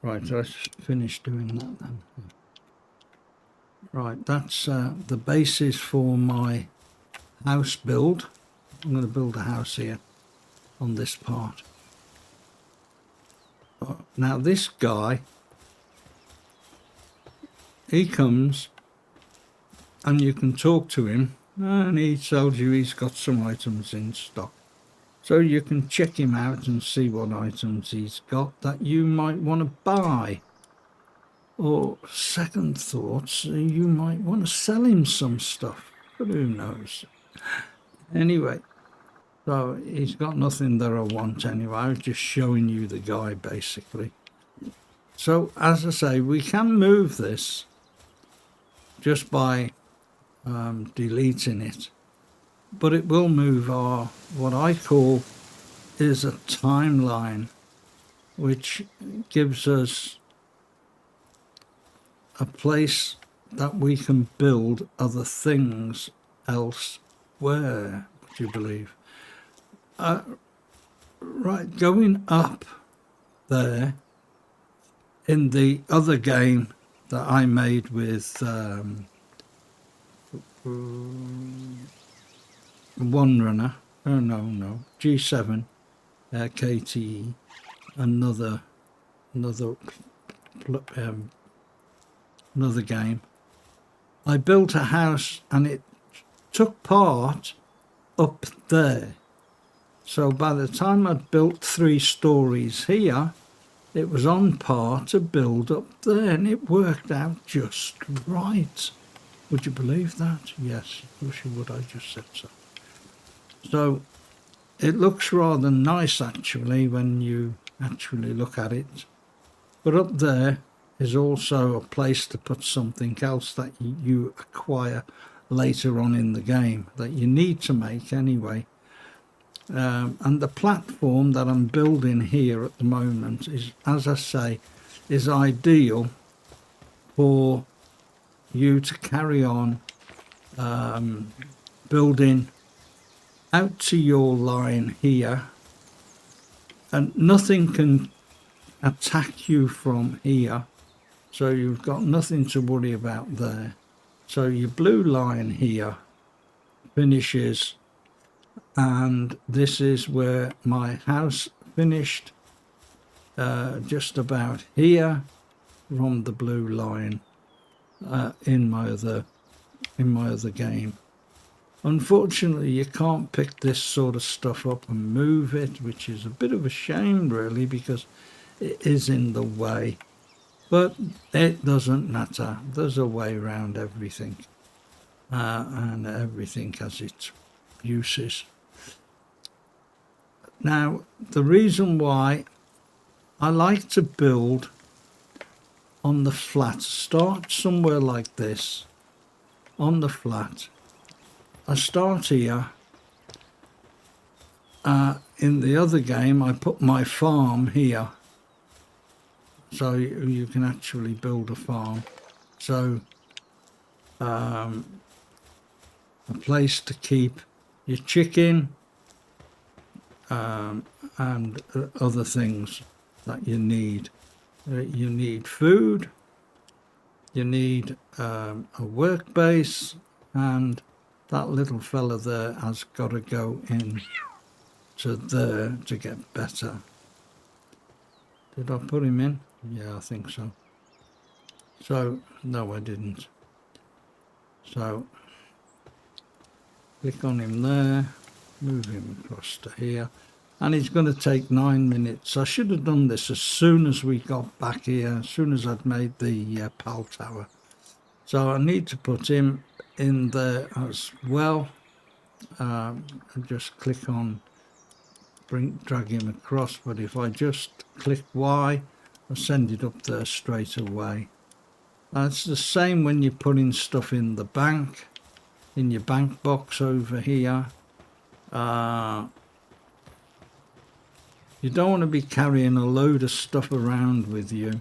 Right, so let's finish doing that then. Right, that's the basis for my house build. I'm going to build a house here on this part. Now this guy, he comes and you can talk to him and he tells you he's got some items in stock. So you can check him out and see what items he's got that you might want to buy. Or second thoughts, you might want to sell him some stuff, but who knows. Anyway, so he's got nothing that I want anyway. I was just showing you the guy basically. So as I say, we can move this just by deleting it, but it will move our, what I call is a timeline, which gives us a place that we can build other things elsewhere, would you believe? Right, going up there in the other game that I made with One Runner, no, G7 KTE, another game. I built a house and it took part up there. So by the time I'd built 3 stories here, it was on par to build up there, and it worked out just right. Would you believe that? Yes, of course you would. I just said so. So it looks rather nice actually when you actually look at it. But up there is also a place to put something else that you acquire later on in the game that you need to make anyway. And the platform that I'm building here at the moment is, as I say, is ideal for you to carry on building out to your line here, and nothing can attack you from here, so you've got nothing to worry about there. So your blue line here finishes, and this is where my house finished, just about here from the blue line in my other game. Unfortunately, you can't pick this sort of stuff up and move it, which is a bit of a shame really, because it is in the way. But it doesn't matter. There's a way around everything, and everything has its uses. Now, the reason why I like to build on the flat, start somewhere like this, on the flat. I start here. In the other game, I put my farm here, so you can actually build a farm. So a place to keep your chicken and other things that you need. You need food, you need a work base, and that little fella there has got to go in to there to get better. Did I put him in? Yeah, I think so. So, no, I didn't. So, click on him there, move him across to here. And it's going to take 9 minutes. I should have done this as soon as we got back here, as soon as I'd made the Pal Tower. So I need to put him in there as well. And just click on, drag him across. But if I just click Y, I'll send it up there straight away. It's the same when you're putting stuff in the bank, in your bank box over here. You don't want to be carrying a load of stuff around with you.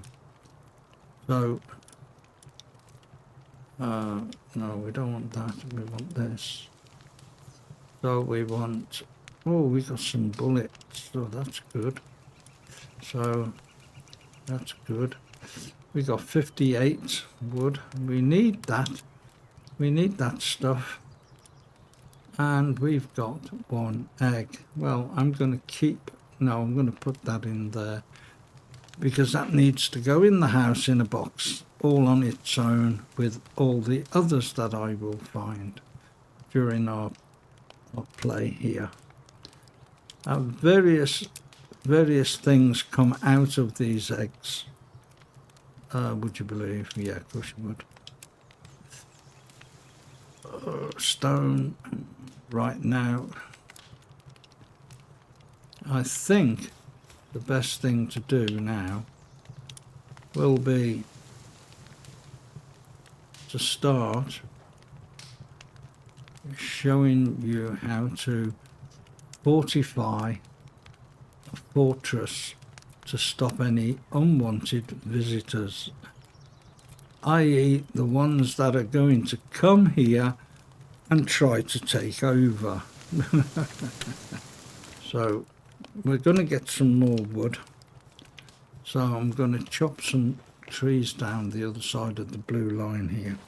So, no, we don't want that. We want this. So we want, oh, we got some bullets. So that's good. So that's good. We got 58 wood. We need that. We need that stuff. And we've got 1 egg. Well, I'm going to keep, no, I'm going to put that in there, because that needs to go in the house in a box, all on its own, with all the others that I will find during our play here. Various things come out of these eggs. Would you believe? Yeah, of course you would. Stone. Right now, I think the best thing to do now will be to start showing you how to fortify a fortress to stop any unwanted visitors, i.e. the ones that are going to come here and try to take over. So we're going to get some more wood. So I'm going to chop some trees down the other side of the blue line here.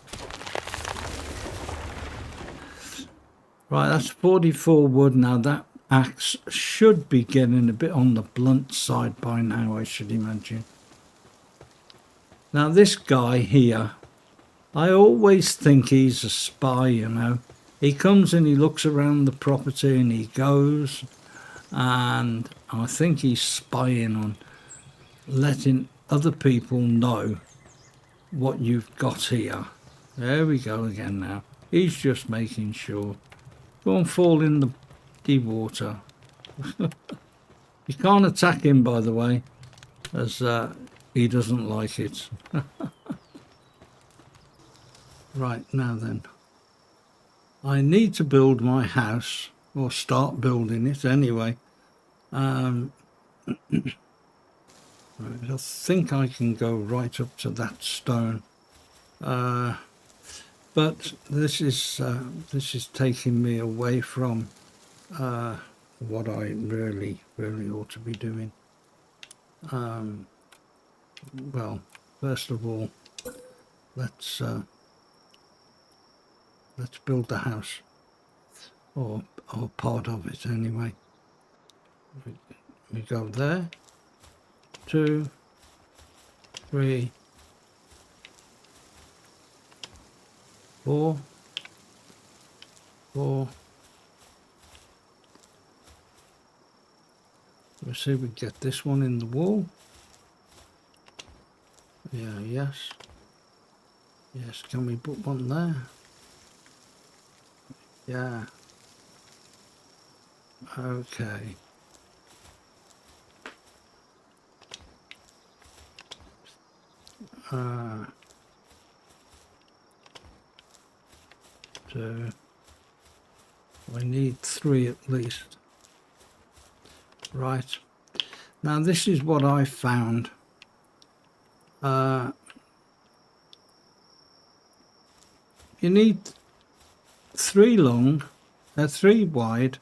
Right, that's 44 wood. Now that axe should be getting a bit on the blunt side by now, I should imagine. Now this guy here, I always think he's a spy, you know. He comes and he looks around the property and he goes, and I think he's spying on letting other people know what you've got here. There we go again now. He's just making sure. Go and fall in the deep water. You can't attack him, by the way, as he doesn't like it. Right, now then. I need to build my house, or start building it anyway. I think I can go right up to that stone. But this is taking me away from what I really ought to be doing. Well, first of all, let's build the house, or part of it anyway. We go there, 2, 3, 4, 4. Let's see if we get this one in the wall. Yeah, yes. Yes, can we put one there? Yeah. Okay. So I need 3 at least. Right. Now this is what I found. You need 3 long, 3 wide,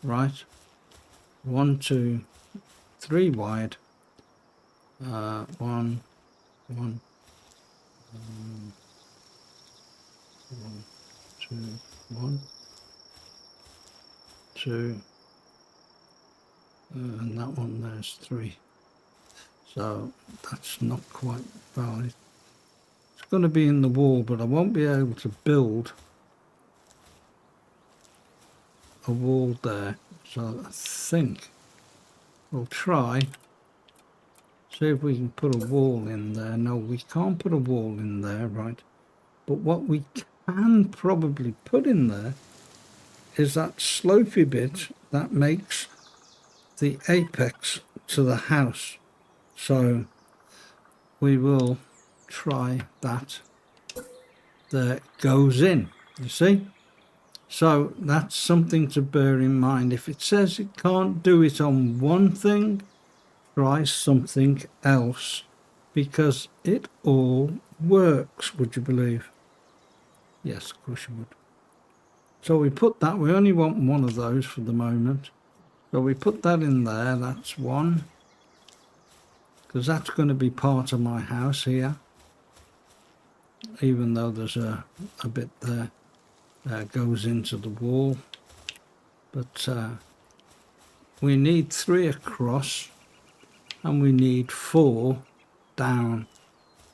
right? 1, 2, 3 wide. 1, 1, 1, 2, 1, 2, and that one there's 3. So that's not quite valid. It's going to be in the wall, but I won't be able to build a wall there. So I think we'll try, see if we can put a wall in there. No, we can't put a wall in there, right? But what we can probably put in there is that slopey bit that makes the apex to the house. So we will try that. There goes in, you see? So that's something to bear in mind. If it says it can't do it on one thing, try something else, because it all works, would you believe? Yes, of course you would. So we put that, we only want one of those for the moment. So we put that in there, that's one, because that's going to be part of my house here, even though there's a bit there that goes into the wall. But we need 3 across and we need 4 down.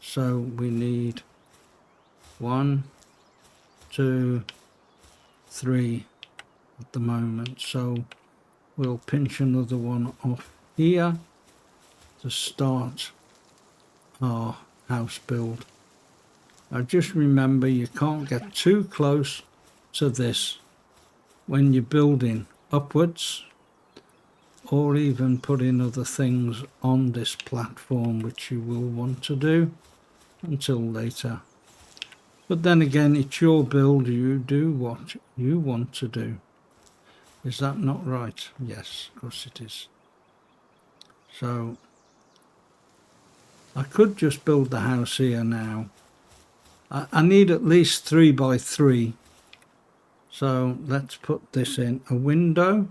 So we need 1, 2, 3 at the moment. So we'll pinch another one off here to start our house build. Now just remember, you can't get too close to this when you're building upwards, or even putting other things on this platform, which you will want to do until later. But then again, it's your build, you do what you want to do. Is that not right? Yes, of course it is. So I could just build the house here now. I need at least 3 by 3. So let's put this in. A window.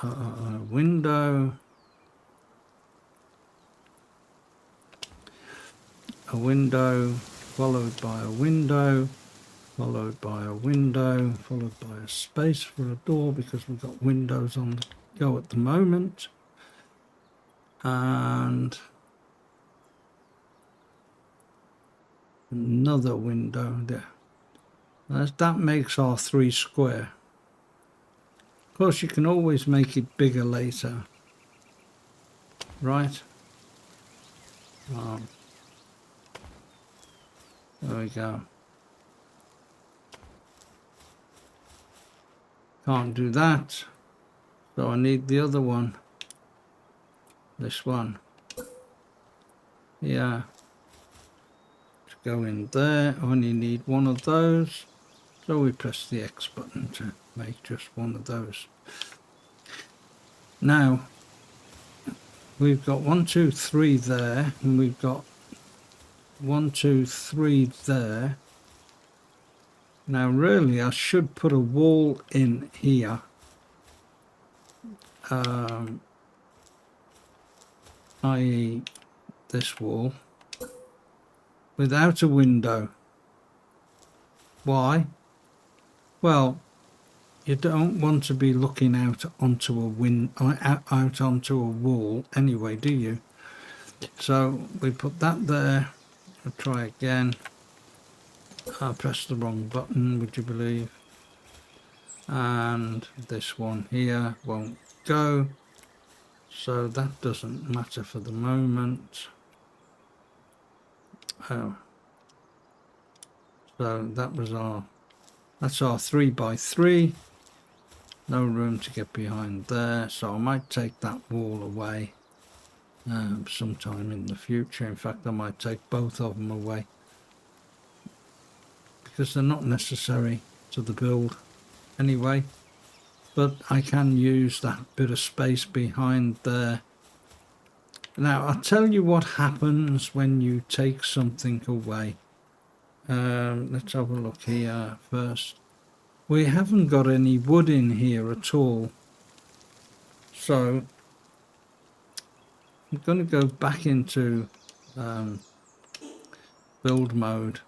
A window. A window, followed by a window, followed by a window, followed by a space for a door, because we've got windows on the go at the moment. And another window there. That makes our 3 square. Of course, you can always make it bigger later, right? There we go. Can't do that, so I need the other one. This one. Yeah. To go in there, only need one of those. So we press the X button to make just one of those. Now, we've got 1, 2, 3 there, and we've got 1, 2, 3 there. Now really I should put a wall in here, i.e. this wall, without a window. Why? Well, you don't want to be looking out onto out onto a wall anyway, do you? So we put that there. I'll try again. I pressed the wrong button, would you believe? And this one here won't go, so that doesn't matter for the moment. Oh, so that's our 3 by 3. No room to get behind there, so I might take that wall away sometime in the future. In fact, I might take both of them away because they're not necessary to the build anyway, but I can use that bit of space behind there. Now I'll tell you what happens when you take something away. Let's have a look here first. We haven't got any wood in here at all, so I'm going to go back into build mode.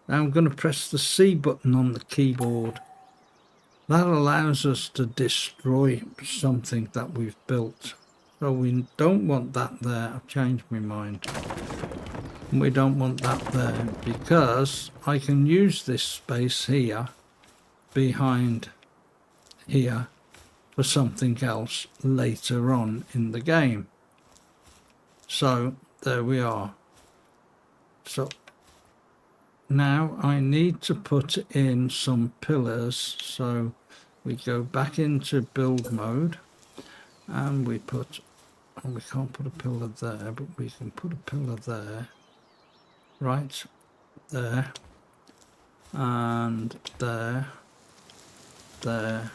Now I'm going to press the C button on the keyboard. That allows us to destroy something that we've built. So we don't want that there. I've changed my mind. We don't want that there because I can use this space here behind here for something else later on in the game. So there we are. So now I need to put in some pillars. So we go back into build mode and we put, oh, we can't put a pillar there, but we can put a pillar there, right there, and there, there,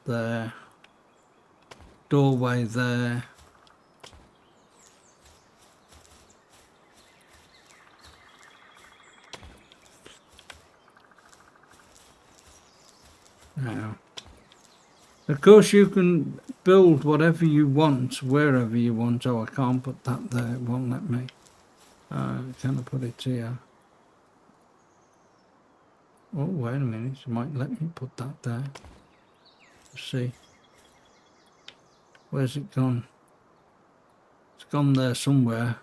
there, doorway there, now. Of course you can build whatever you want, wherever you want. Oh, I can't put that there, it won't let me. Can I put it here? Oh, wait a minute, it might let me put that there. Let's see. Where's it gone? It's gone there somewhere,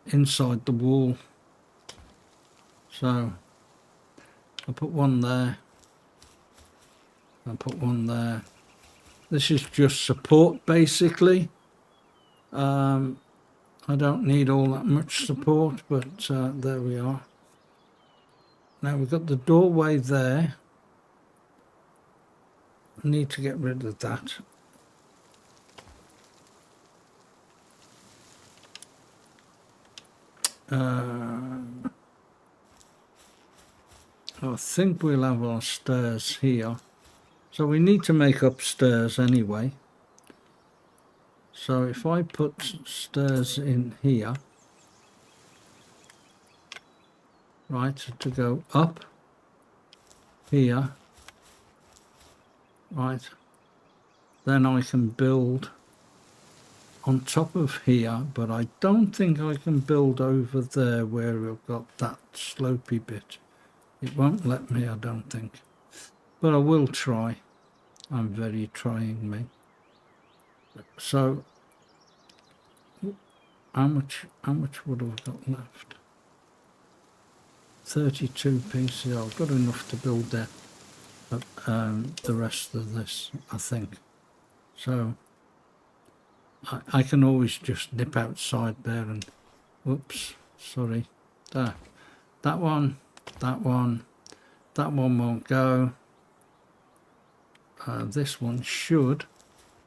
inside the wall. So, I'll put one there. I'll put one there. This is just support, basically. I don't need all that much support, but there we are. Now we've got the doorway there. I need to get rid of that. I think we'll have our stairs here. So we need to make up stairs anyway. So if I put stairs in here, right, to go up here, right, then I can build on top of here, but I don't think I can build over there where we've got that slopey bit. It won't let me, I don't think, but I will try. I'm very trying me. So how much would I have got left? 32 pieces. I've got enough to build the rest of this, I think. So I can always just nip outside there and whoops, sorry. There. That one won't go. This one should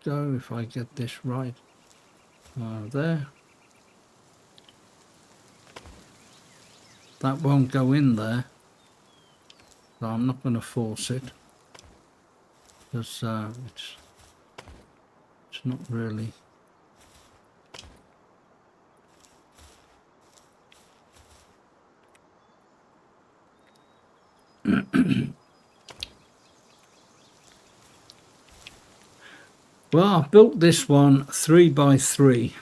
go if I get this right. There. That won't go in there, so I'm not going to force it because it's not really. Well, I've built this one 3 by 3.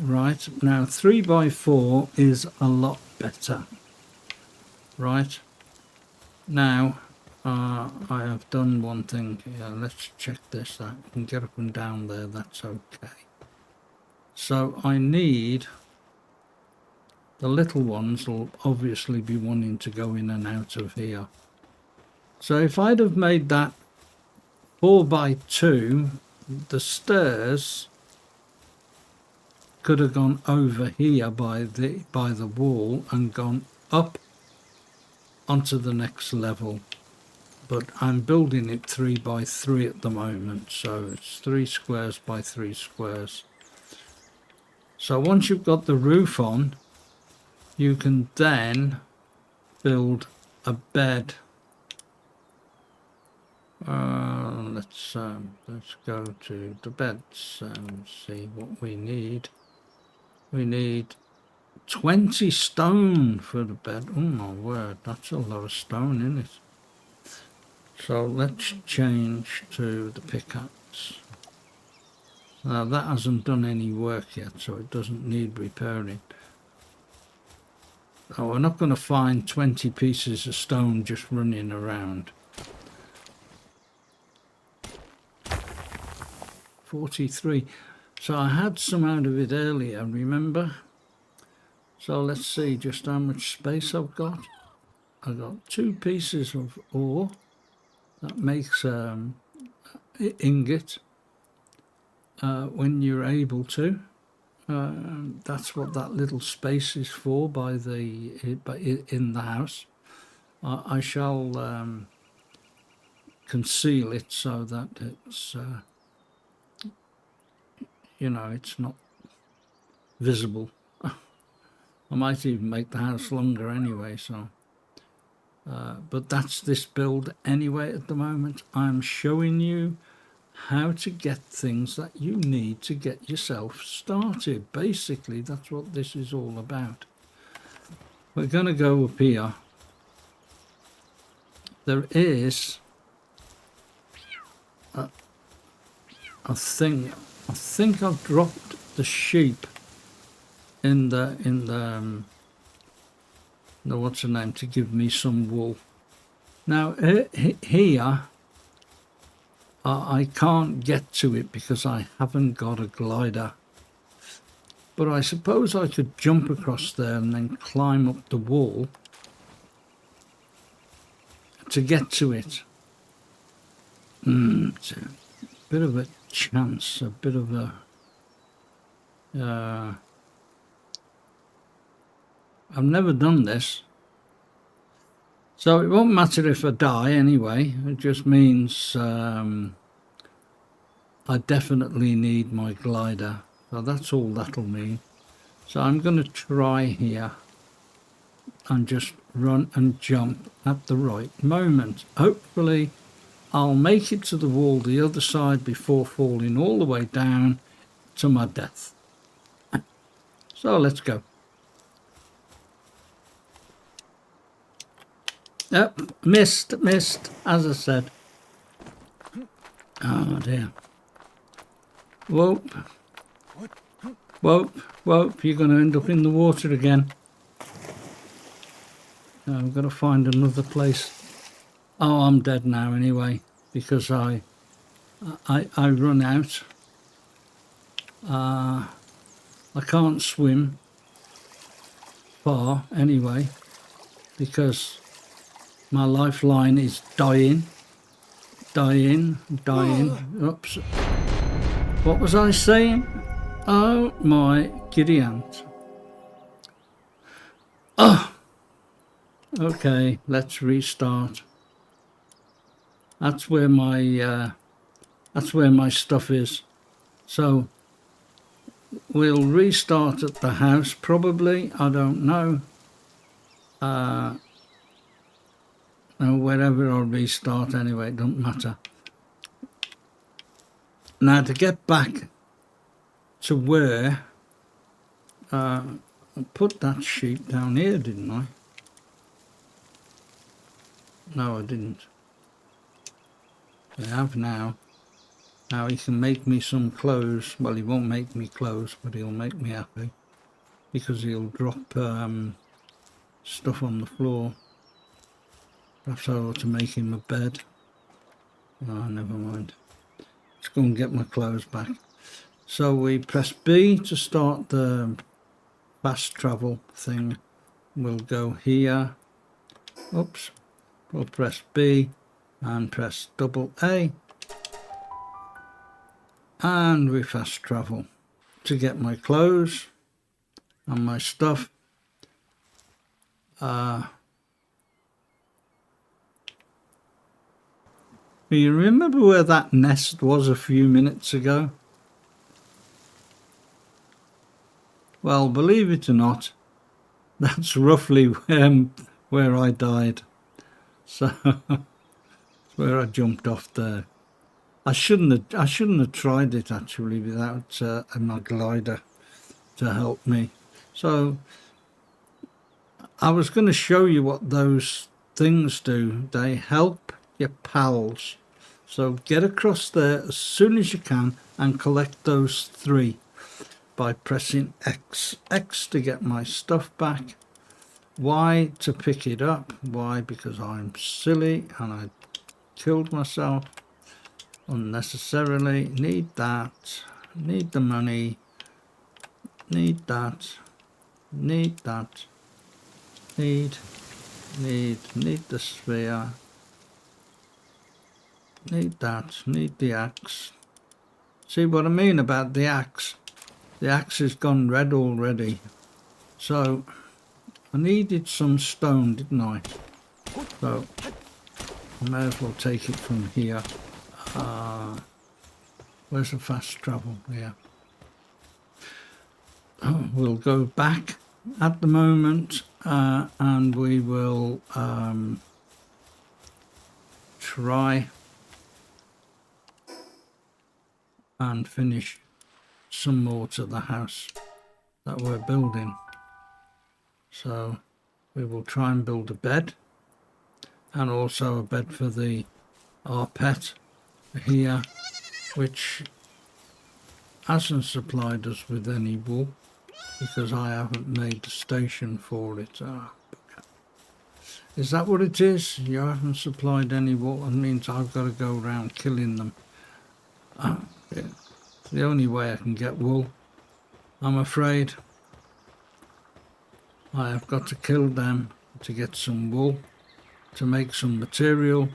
Right, now 3 by 4 is a lot better. Right, now I have done one thing here. Let's check this out. I can get up and down there, that's okay. So I need, the little ones will obviously be wanting to go in and out of here. So if I'd have made that 4 by 2, the stairs could have gone over here by the wall and gone up onto the next level. But I'm building it 3 by 3 at the moment, so it's 3 squares by 3 squares. So once you've got the roof on, you can then build a bed. Let's go to the beds and see what we need. We need 20 stone for the bed. Oh my word, that's a lot of stone, isn't it? So let's change to the pickaxe. Now that hasn't done any work yet, so it doesn't need repairing. Oh, we're not going to find 20 pieces of stone just running around. 43. So I had some out of it earlier, remember? So let's see just how much space I've got. I've got 2 pieces of ore. That makes ingot when you're able to. That's what that little space is for in the house. I shall conceal it so that it's you know, it's not visible. I might even make the house longer anyway, so but that's this build anyway at the moment. I'm showing you how to get things that you need to get yourself started. Basically, that's what this is all about. We're going to go up here. There is I think I've dropped the sheep in the what's her name to give me some wool. Now here I can't get to it because I haven't got a glider, but I suppose I could jump across there and then climb up the wall to get to it. It's a bit of a chance, a bit of a I've never done this, so it won't matter if I die anyway. It just means I definitely need my glider, so that's all that'll mean. So I'm going to try here and just run and jump at the right moment. Hopefully I'll make it to the wall the other side before falling all the way down to my death. So let's go. Yep, missed, as I said. Oh dear. Whoop. Whoop, whoop, you're going to end up in the water again. I've got to find another place. Oh, I'm dead now anyway, because I run out. I can't swim far anyway, because my lifeline is dying. Oops. What was I saying? Oh my giddy aunt. Oh! Okay, let's restart. That's where my stuff is. So we'll restart at the house probably. I don't know. Wherever I'll restart anyway, it doesn't matter. Now to get back to where I put that sheep down here, didn't I? No, I didn't. I have now. Now he can make me some clothes. Well, he won't make me clothes, but he'll make me happy because he'll drop stuff on the floor. Perhaps I ought to make him a bed. Oh, never mind. Let's go and get my clothes back. So we press B to start the fast travel thing. We'll go here. Oops. We'll press B and press double A. And we fast travel to get my clothes and my stuff. You remember where that nest was a few minutes ago? Well, believe it or not, that's roughly where I died. So where I jumped off there. I shouldn't have tried it actually without my glider to help me. So I was going to show you what those things do. They help your pals. So get across there as soon as you can and collect those 3 by pressing X. X to get my stuff back. Y to pick it up. Why? Because I'm silly and I killed myself unnecessarily. Need that. Need the money. Need that. Need that. Need the sphere. Need that. Need the axe. See what I mean about the axe? The axe has gone red already. So I needed some stone, didn't I? So I may as well take it from here. Where's the fast travel? Yeah. We'll go back at the moment and we will try and finish some more to the house that we're building. So we will try and build a bed and also a bed for our pet here, which hasn't supplied us with any wool because I haven't made a station for it. Is that what it is? You haven't supplied any wool? That means I've got to go around killing them. Yeah. The only way I can get wool, I'm afraid. I have got to kill them to get some wool, to make some material.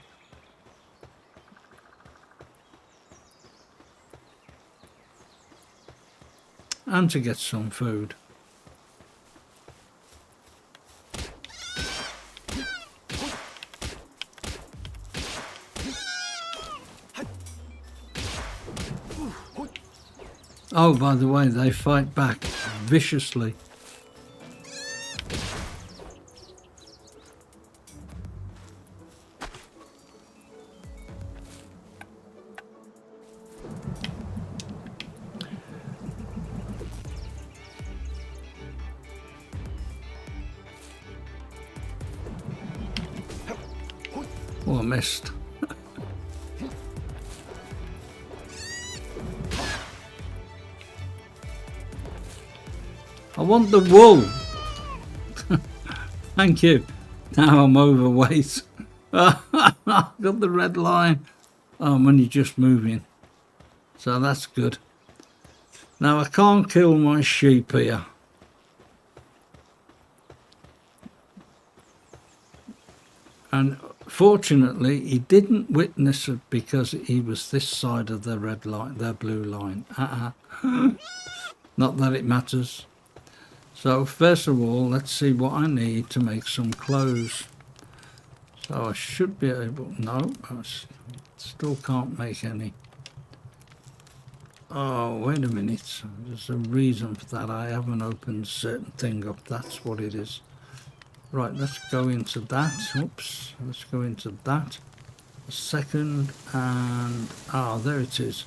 And to get some food. Oh, by the way, they fight back viciously. Oh, I missed. I want the wool. Thank you. Now I'm overweight. Got the red line. Oh, I'm only just moving. So that's good. Now I can't kill my sheep here. And fortunately, he didn't witness it because he was this side of the red line, the blue line. Not that it matters. So first of all, let's see what I need to make some clothes. So I should be able... No, I still can't make any. Oh, wait a minute. There's a reason for that. I haven't opened a certain thing up. That's what it is. Right, let's go into that. Oops, let's go into that. A second, and there it is.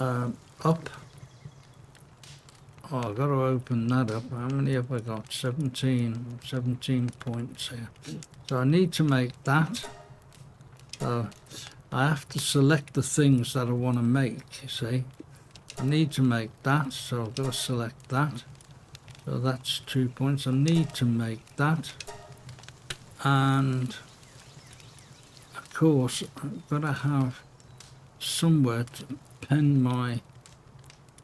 Up, Oh, I've got to open that up. How many have I got? 17 points here. So I need to make that. So I have to select the things that I want to make, you see. I need to make that, so I've got to select that. So that's 2 points. I need to make that. And of course, I've got to have somewhere to pen my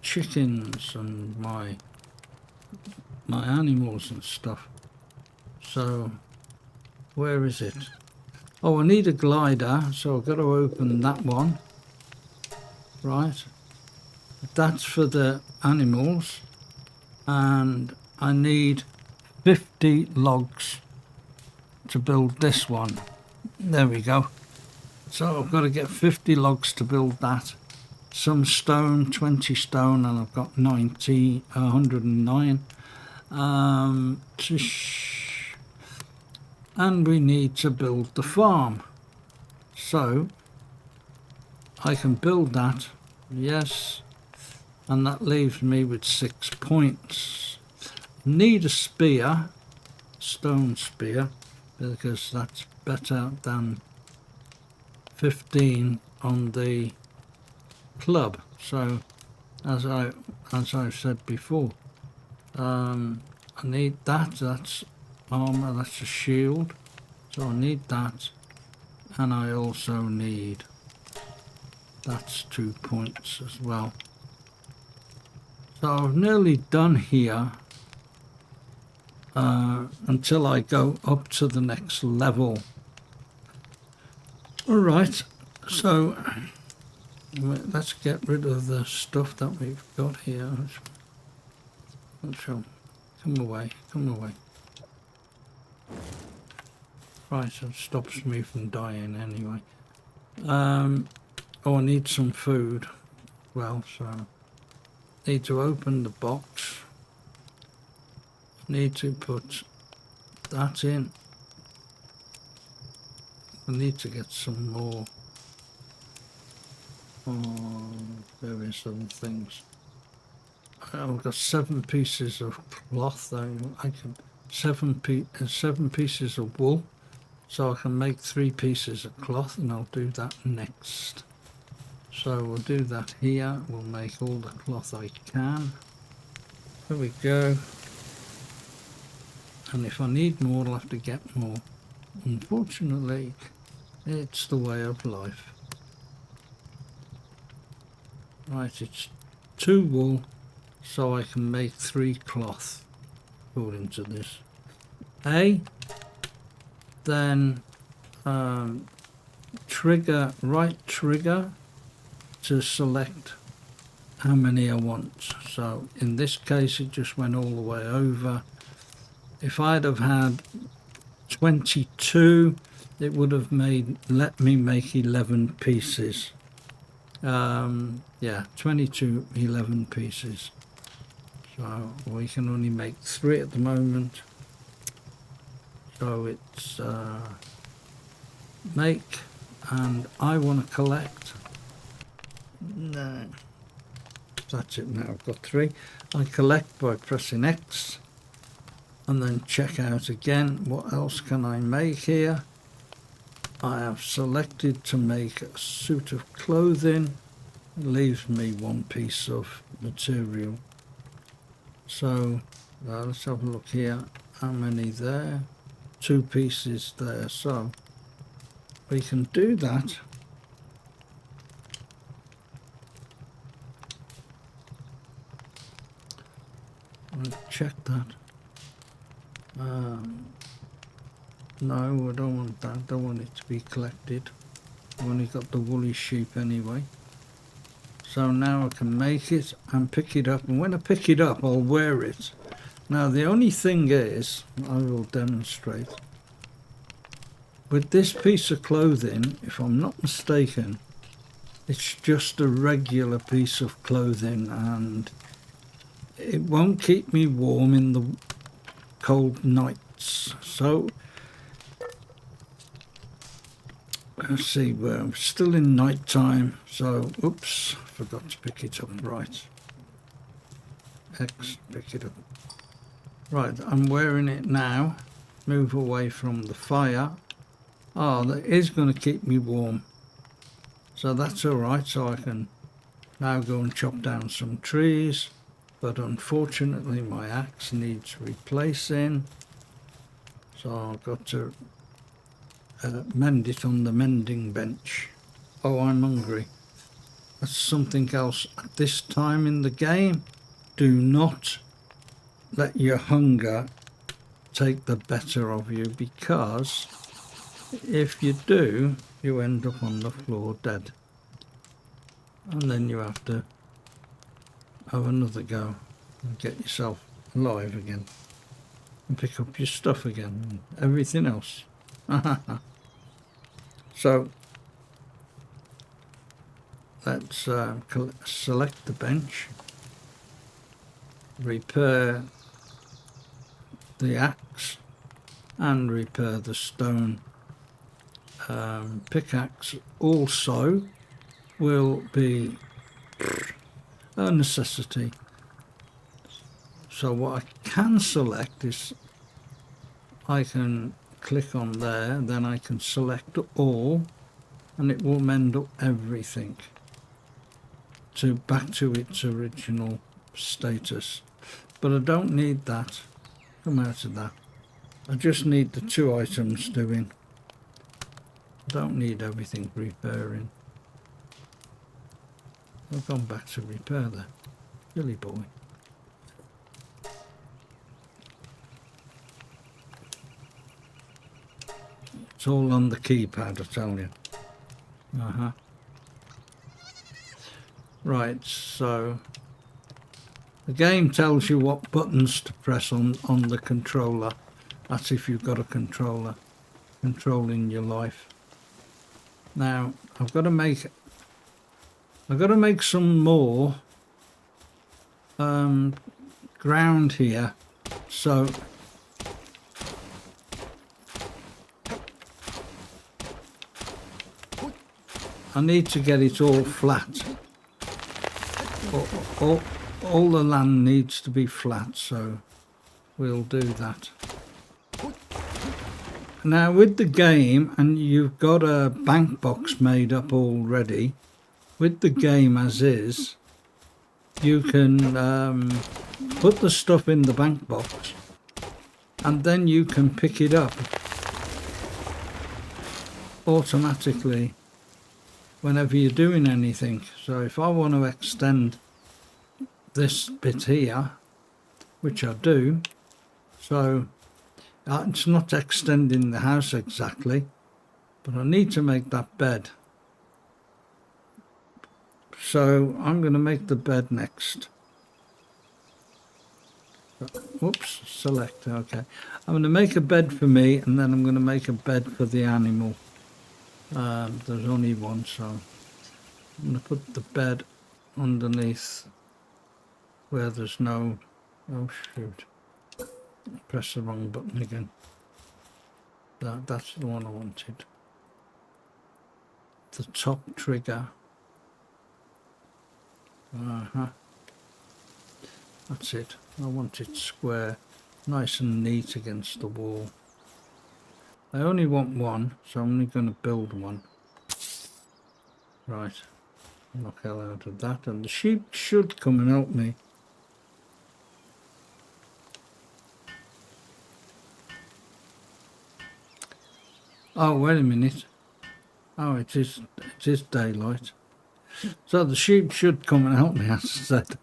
chickens and my animals and stuff. So where is it? Oh, I need a glider, so I've got to open that one. Right, that's for the animals, and I need 50 logs to build this one. There we go. So I've got to get 50 logs to build that. Some stone, 20 stone, and I've got 109. And we need to build the farm. So I can build that, yes, and that leaves me with 6 points. Need a spear, stone spear, because that's better than 15 on the club. So as I've said before, I need that. That's armor, that's a shield, so I need that, and I also need, that's 2 points as well. So I've nearly done here until I go up to the next level. Alright, so let's get rid of the stuff that we've got here. Come away, come away. Right, so it stops me from dying anyway. Oh, I need some food. Well, so need to open the box. Need to put that in. I need to get some more various other things. I've got 7 pieces of cloth though. I can 7 pieces of wool, so I can make 3 pieces of cloth, and I'll do that next. So we'll do that here. We'll make all the cloth I can. There we go. And if I need more, I'll have to get more. Unfortunately, it's the way of life. Right, it's 2 wool, so I can make 3 cloth, according to this. Then trigger, right trigger to select how many I want. So in this case, it just went all the way over. If I'd have had 22, it would have let me make 11 pieces. Yeah, 22, 11 pieces. So we can only make 3 at the moment. So it's make, and I want to collect. No, that's it now. I've got 3. I collect by pressing X, and then check out again. What else can I make here? I have selected to make a suit of clothing. It leaves me 1 piece of material. So let's have a look here. How many there? 2 pieces there. So we can do that. I'll check that. No, I don't want that. I don't want it to be collected. I've only got the woolly sheep anyway. So now I can make it and pick it up. And when I pick it up, I'll wear it. Now, the only thing is, I will demonstrate. With this piece of clothing, if I'm not mistaken, it's just a regular piece of clothing, and it won't keep me warm in the cold nights. So let's see, we're still in night time, so oops, forgot to pick it up right. X, pick it up. Right, I'm wearing it now. Move away from the fire. Oh, that is going to keep me warm. So that's alright, so I can now go and chop down some trees. But unfortunately my axe needs replacing. So I've got to mend it on the mending bench. Oh, I'm hungry. That's something else at this time in the game. Do not let your hunger take the better of you, because if you do, you end up on the floor dead. And then you have to have another go and get yourself alive again. And pick up your stuff again and everything else. So let's select the bench, repair the axe and repair the stone. Pickaxe also will be a necessity. So what I can select is I can click on there, then I can select all, and it will mend up everything back to its original status. But I don't need that. Come out of that. I just need the 2 items doing. I don't need everything repairing. I've gone back to repair there. Silly boy. It's all on the keypad, I tell you. Right, so the game tells you what buttons to press on the controller. That's if you've got a controller controlling your life. Now I've got to make some more ground here, so I need to get it all flat. All the land needs to be flat, so we'll do that. Now with the game, and you've got a bank box made up already, with the game as is, you can put the stuff in the bank box and then you can pick it up automatically whenever you're doing anything. So if I want to extend this bit here, which I do, so it's not extending the house exactly, but I need to make that bed. So I'm going to make the bed next. Whoops, select, okay. I'm going to make a bed for me, and then I'm going to make a bed for the animal. There's only one, so I'm going to put the bed underneath where there's no... Oh shoot, press the wrong button again. That's the one I wanted. The top trigger. That's it. I want it square, nice and neat against the wall. I only want one, so I'm only going to build one. Right, knock hell out of that, and the sheep should come and help me. Oh, wait a minute. Oh, it is daylight. So the sheep should come and help me, as I said.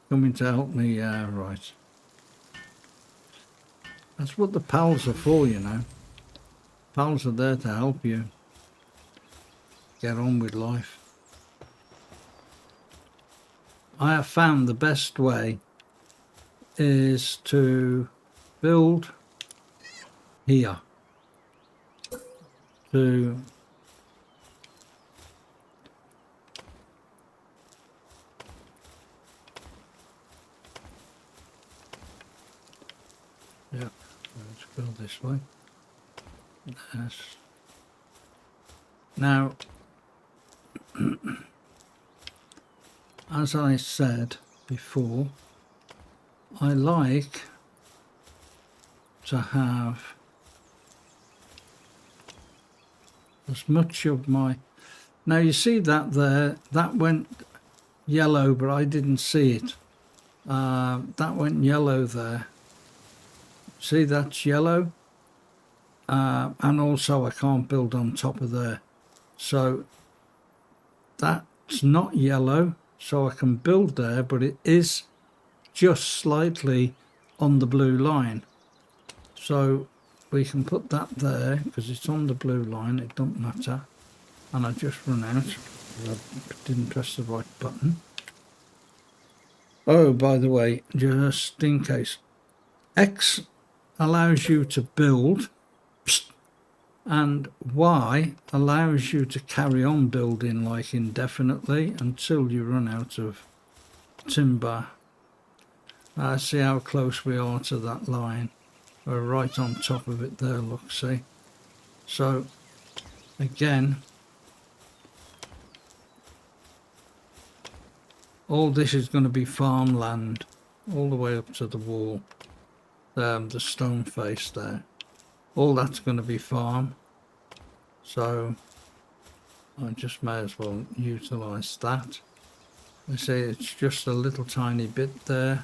Coming to help me, right. That's what the pals are for, you know. Pals are there to help you get on with life. I have found the best way is to build here. Yeah, let's go this way. Yes. Now, as I said before, I like to have as much of my... Now you see that there, that went yellow, but I didn't see it. That went yellow there. See, that's yellow. And also I can't build on top of there. So that's not yellow, so I can build there, but it is just slightly on the blue line. So we can put that there because it's on the blue line, it don't matter. And I just run out, I didn't press the right button. Oh, by the way, just in case, X allows you to build, and Y allows you to carry on building like indefinitely until you run out of timber. See how close we are to that line. We're right on top of it there, look, see. So again, all this is going to be farmland all the way up to the wall, the stone face there. All that's going to be farm, so I just may as well utilise that. You see, it's just a little tiny bit there,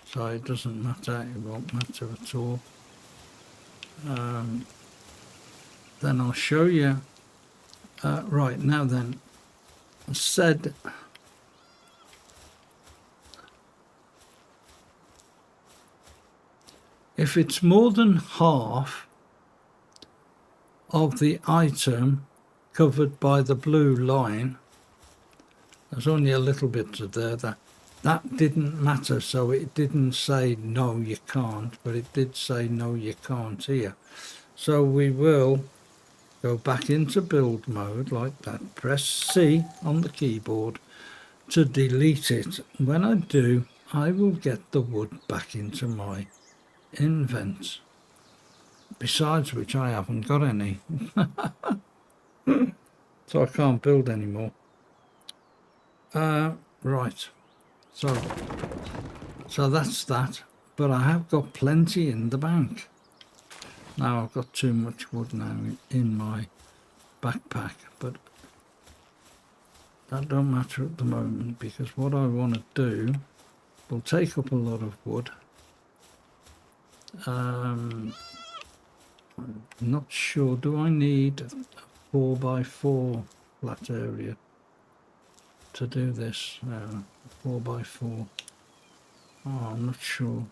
so it doesn't matter, it won't matter at all. Then I'll show you. Right, now then, I said if it's more than half of the item covered by the blue line, there's only a little bit of there, that didn't matter, so it didn't say no you can't, but it did say no you can't here. So we will go back into build mode like that, press C on the keyboard to delete it. When I do, I will get the wood back into my invent, besides which I haven't got any. So I can't build anymore. Right, so that's that, but I have got plenty in the bank. Now I've got too much wood now in my backpack, but that don't matter at the moment, because what I want to do will take up a lot of wood. I'm not sure, do I need a 4x4 flat area to do this? 4x4, oh, I'm not sure.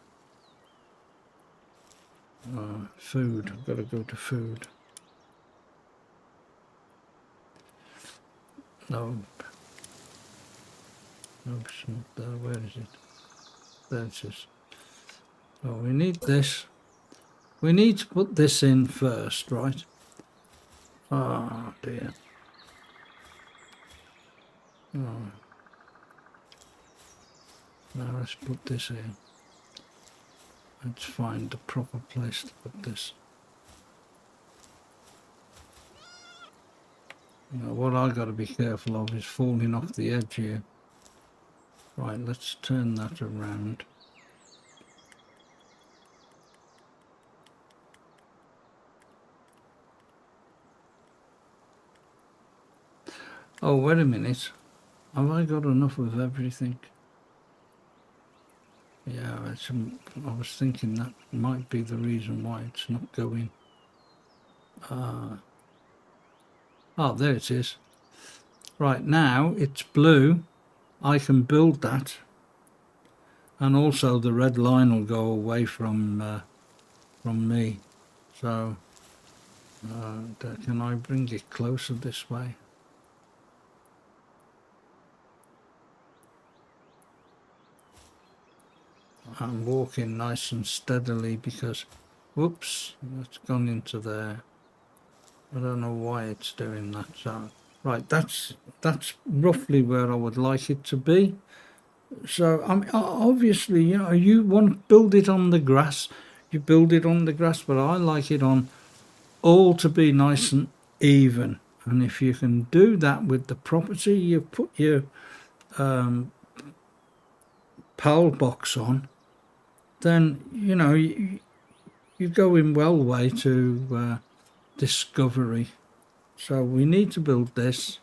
Food, I've got to go to food. No, it's not there, where is it? There it is. So we need this. We need to put this in first, right? Oh dear. Oh. Now let's put this in. Let's find the proper place to put this. Now, what I got to be careful of is falling off the edge here. Right, let's turn that around. Oh, wait a minute. Have I got enough of everything? Yeah, I was thinking that might be the reason why it's not going. Oh, there it is. Right, now it's blue. I can build that. And also the red line will go away from me. So, can I bring it closer this way? I'm walking nice and steadily because, whoops, it's gone into there. I don't know why it's doing that. So, right, that's roughly where I would like it to be. So, I mean, obviously, you know, you want to build it on the grass, you build it on the grass, but I like it on all to be nice and even. And if you can do that with the property you put your PAL box on, then you know you're going well way to discovery. So we need to build this.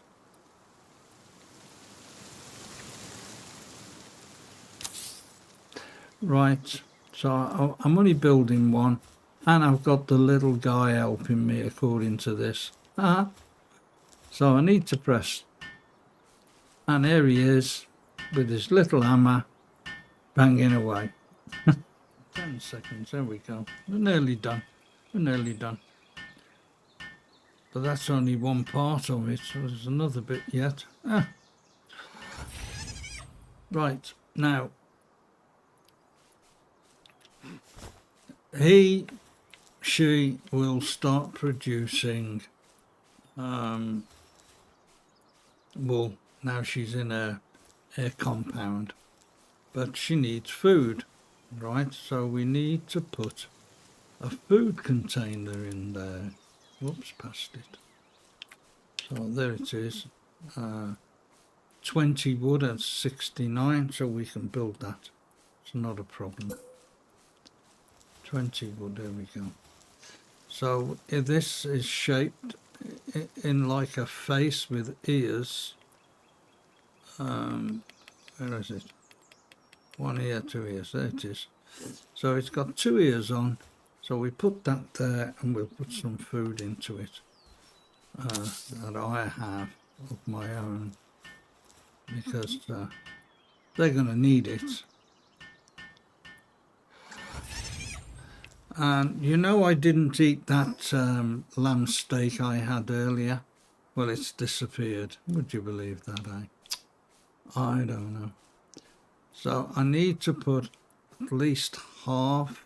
Right, so I'm only building one, and I've got the little guy helping me according to this. So I need to press, and here he is with his little hammer banging away. 10 seconds, there we go. We're nearly done. We're nearly done. But that's only one part of it, so there's another bit yet. Right, now she will start producing wool. Now she's in a compound, but she needs food, right? So we need to put a food container in there. Whoops, past it. So there it is. 20 wood at 69, so we can build that. It's not a problem. 20 wood, there we go. So this is shaped in like a face with ears. Where is it? One ear, two ears, there it is. So it's got two ears on, so we put that there and we'll put some food into it that I have of my own, because they're going to need it. And you know, I didn't eat that lamb steak I had earlier. Well, it's disappeared. Would you believe that, I don't know. So I need to put at least half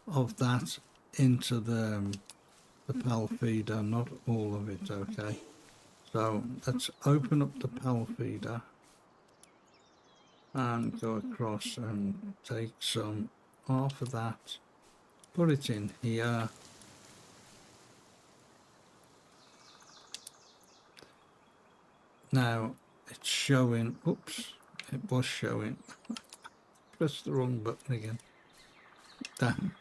of that into the PAL feeder, not all of it, okay? So let's open up the PAL feeder and go across and take some half of that, put it in here. Now it's showing, oops, it was showing. Press the wrong button again. Damn.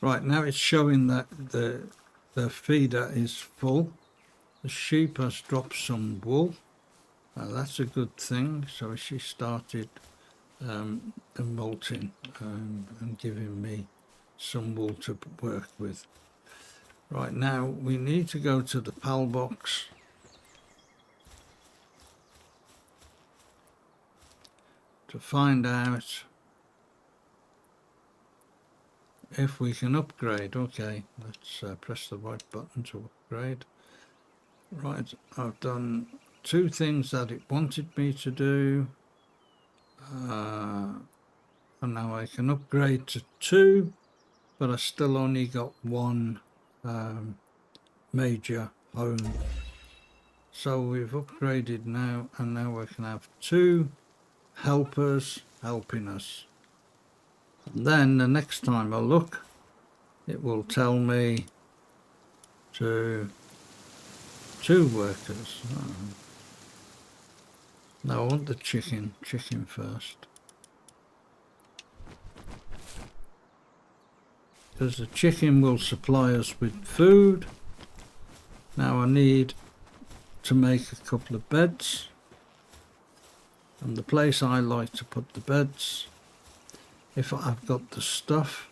Right, now it's showing that the feeder is full. The sheep has dropped some wool. That's a good thing. So she started molting and giving me some wool to work with. Right, now we need to go to the PAL box. To find out if we can upgrade. Okay, let's press the right button to upgrade. Right, I've done two things that it wanted me to do, and now I can upgrade to 2, but I still only got 1 major home. So we've upgraded now, and now we can have 2 helpers helping us. And then the next time I look, it will tell me to 2 workers. No, I want the chicken first. Because the chicken will supply us with food. Now I need to make a couple of beds. And the place I like to put the beds, if I've got the stuff,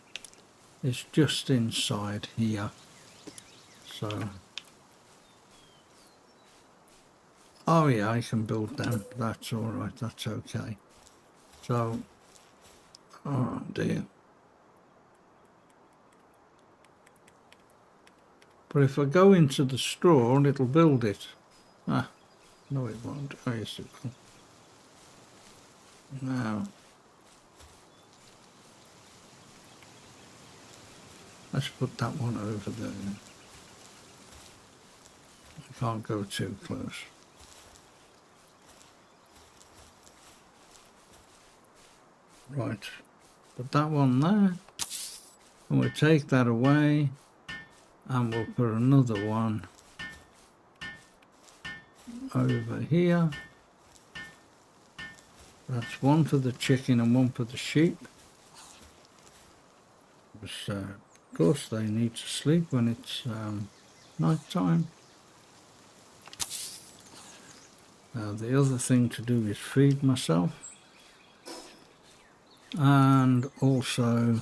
is just inside here. So, oh yeah, I can build them. That's all right. That's okay. So, oh dear. But if I go into the straw, it'll build it. Ah, no it won't. Oh yes it will. Now, let's put that one over there. I can't go too close. Right, put that one there, and we'll take that away, and we'll put another one over here. That's one for the chicken and one for the sheep. Because, of course, they need to sleep when it's night time. Now, the other thing to do is feed myself. And also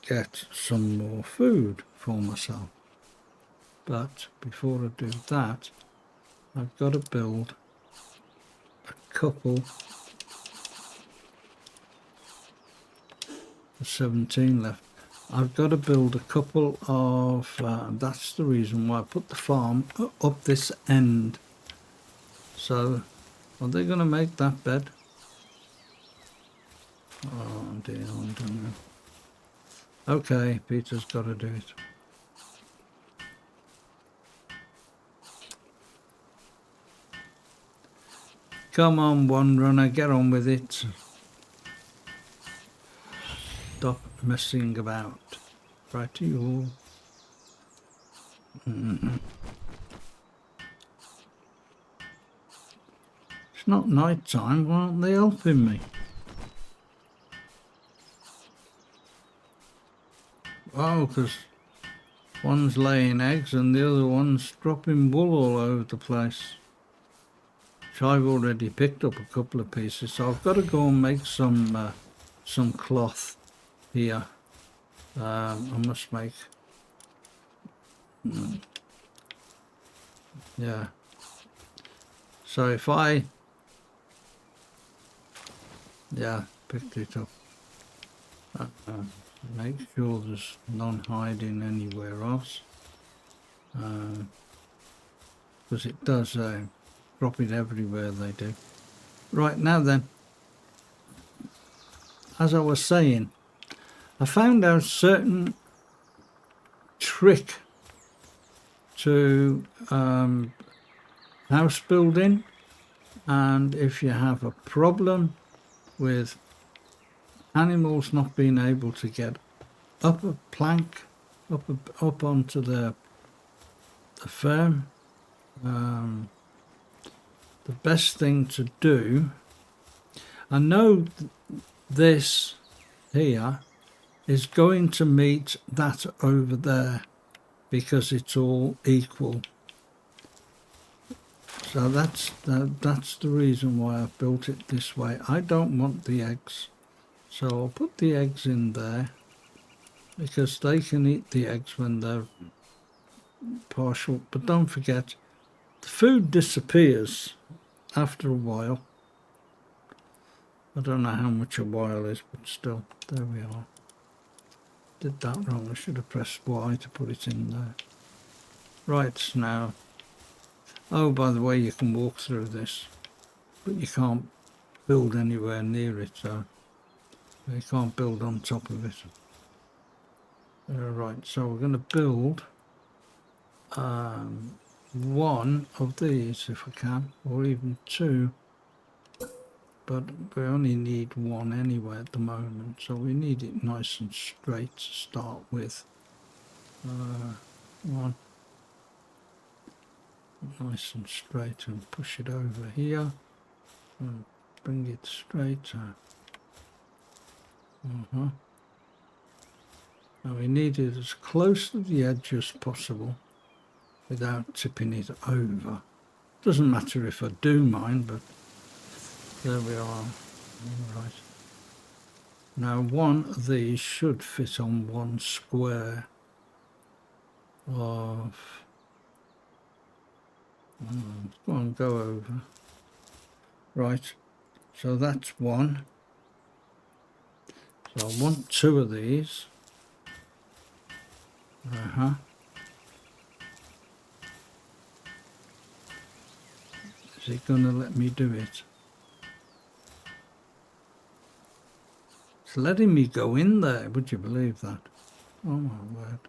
get some more food for myself. But before I do that, I've got to build a couple. 17 left. I've got to build a couple of, that's the reason why I put the farm up this end. So, are they going to make that bed? Oh dear, I don't know. Okay, Peter's got to do it. Come on, one runner, get on with it. Stop messing about. Right to you. It's not night time, why aren't they helping me? Oh, because one's laying eggs and the other one's dropping wool all over the place. Which I've already picked up a couple of pieces, so I've got to go and make some cloth here. I must make, yeah. So if I, yeah, picked it up. Make sure there's none hiding anywhere else, because it does drop it everywhere, they do. Right, now then, as I was saying, I found out certain trick to house building, and if you have a problem with animals not being able to get up a plank, up onto the farm, the best thing to do, I know this here is going to meet that over there because it's all equal. So that's the reason why I've built it this way. I don't want the eggs, so I'll put the eggs in there because they can eat the eggs when they're partial. But don't forget, the food disappears after a while. I don't know how much a while is, but still, there we are. Did that wrong. I should have pressed Y to put it in there. Right, now. Oh, by the way, you can walk through this, but you can't build anywhere near it, so you can't build on top of it. Right, so we're going to build one of these if we can, or even two, but we only need one anyway at the moment, so we need it nice and straight to start with. One. Nice and straight, and push it over here and bring it straight. Now we need it as close to the edge as possible without tipping it over. Doesn't matter if I do mine, but there we are. All right. Now one of these should fit on one square of, go on, go over. Right, so that's one. So I want two of these. Is it going to let me do it? It's letting me go in there, would you believe that? Oh my word.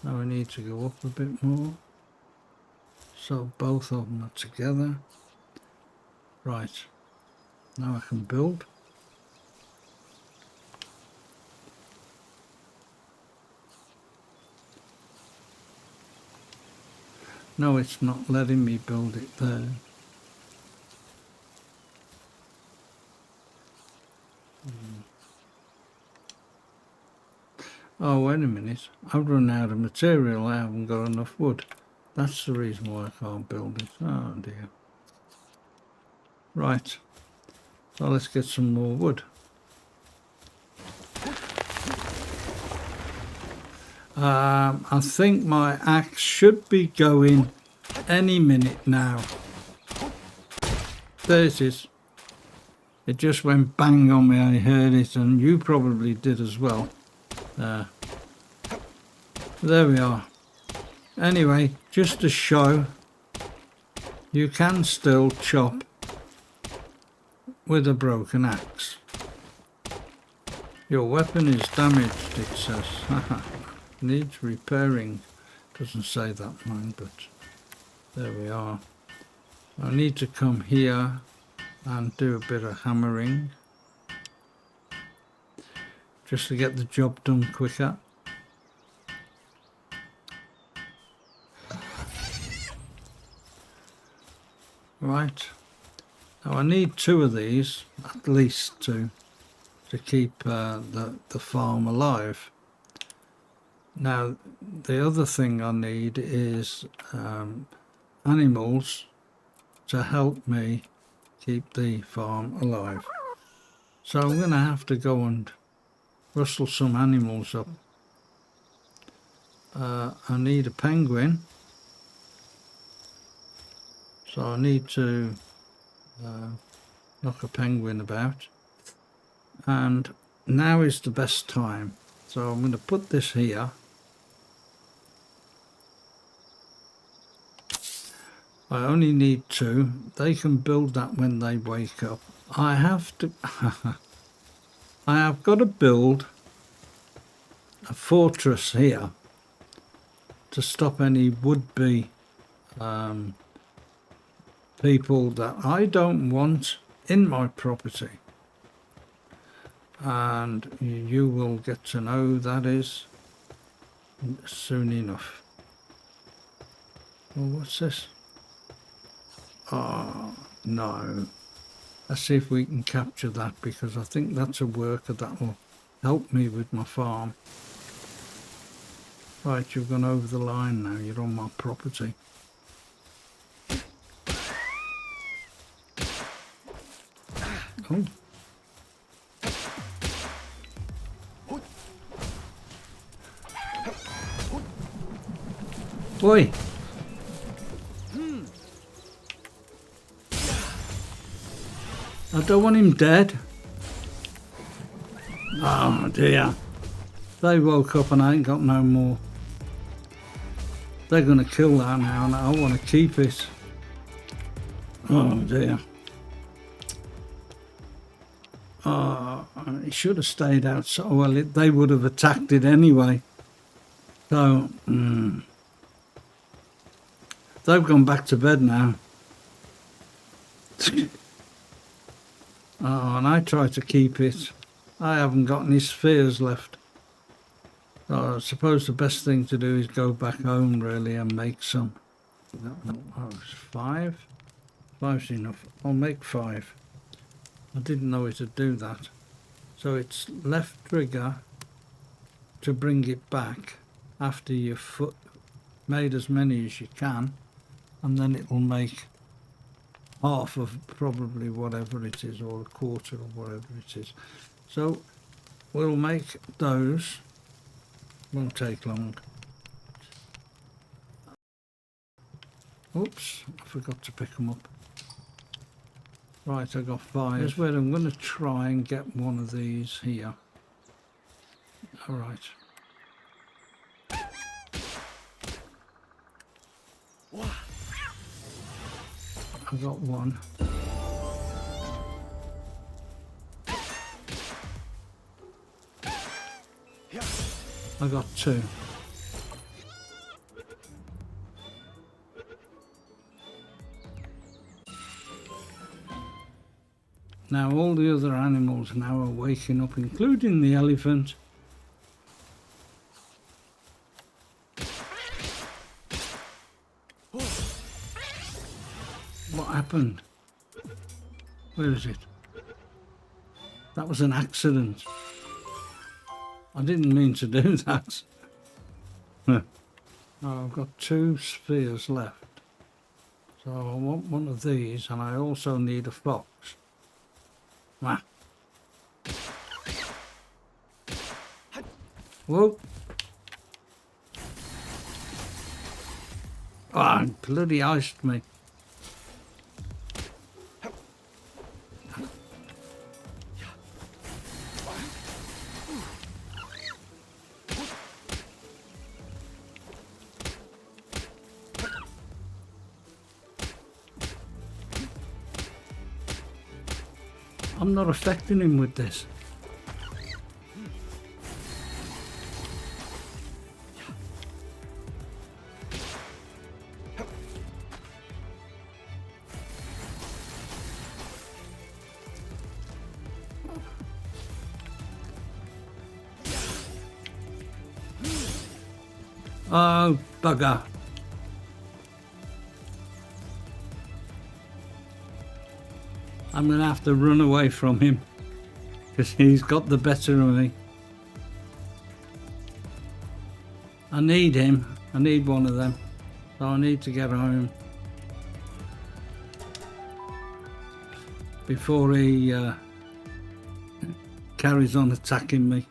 Now I need to go up a bit more. So both of them are together. Right, now I can build. No, it's not letting me build it there. Oh, wait a minute. I've run out of material. I haven't got enough wood. That's the reason why I can't build it. Oh, dear. Right. So let's get some more wood. I think my axe should be going any minute now. There it is. It just went bang on me. I heard it, and you probably did as well. There we are. Anyway, just to show, you can still chop with a broken axe. Your weapon is damaged, it says. Needs repairing. Doesn't say that, mind, but there we are. I need to come here and do a bit of hammering just to get the job done quicker. Right. Now I need 2 of these, at least 2, to keep the farm alive. Now, the other thing I need is animals to help me keep the farm alive. So I'm going to have to go and rustle some animals up. I need a penguin. So I need to knock a penguin about. And now is the best time. So I'm going to put this here. I only need 2. They can build that when they wake up. I have to... I have got to build a fortress here to stop any would-be people that I don't want in my property. And you will get to know that is soon enough. Well, what's this? Oh, no. Let's see if we can capture that, because I think that's a worker that will help me with my farm. Right, you've gone over the line now. You're on my property. Oh. Boy. I don't want him dead. Oh dear. They woke up and I ain't got no more. They're going to kill that now and I want to keep it. Oh dear. Oh, it should have stayed outside. Well, they would have attacked it anyway. So, they've gone back to bed now. Oh, and I try to keep it. I haven't got any spheres left. So I suppose the best thing to do is go back home, really, and make some. Oh, it's 5? 5's enough. I'll make 5. I didn't know it'd do that. So it's left trigger to bring it back after you've made as many as you can, and then it will make half of probably whatever it is, or a quarter or whatever it is. So we'll make those. Won't take long. Oops, I forgot to pick them up. Right, I got 5. Here's where I'm going to try and get one of these here. All right. I got 1. I got 2. Now all the other animals now are waking up, including the elephant. What happened? Where is it? That was an accident. I didn't mean to do that. Oh, I've got 2 spheres left. So I want one of these, and I also need a fox. Ah. Whoa. Ah, oh, bloody iced me. I'm not affecting him with this. Oh, bugger. I'm going to have to run away from him because he's got the better of me. I need him. I need one of them. So I need to get home before he carries on attacking me.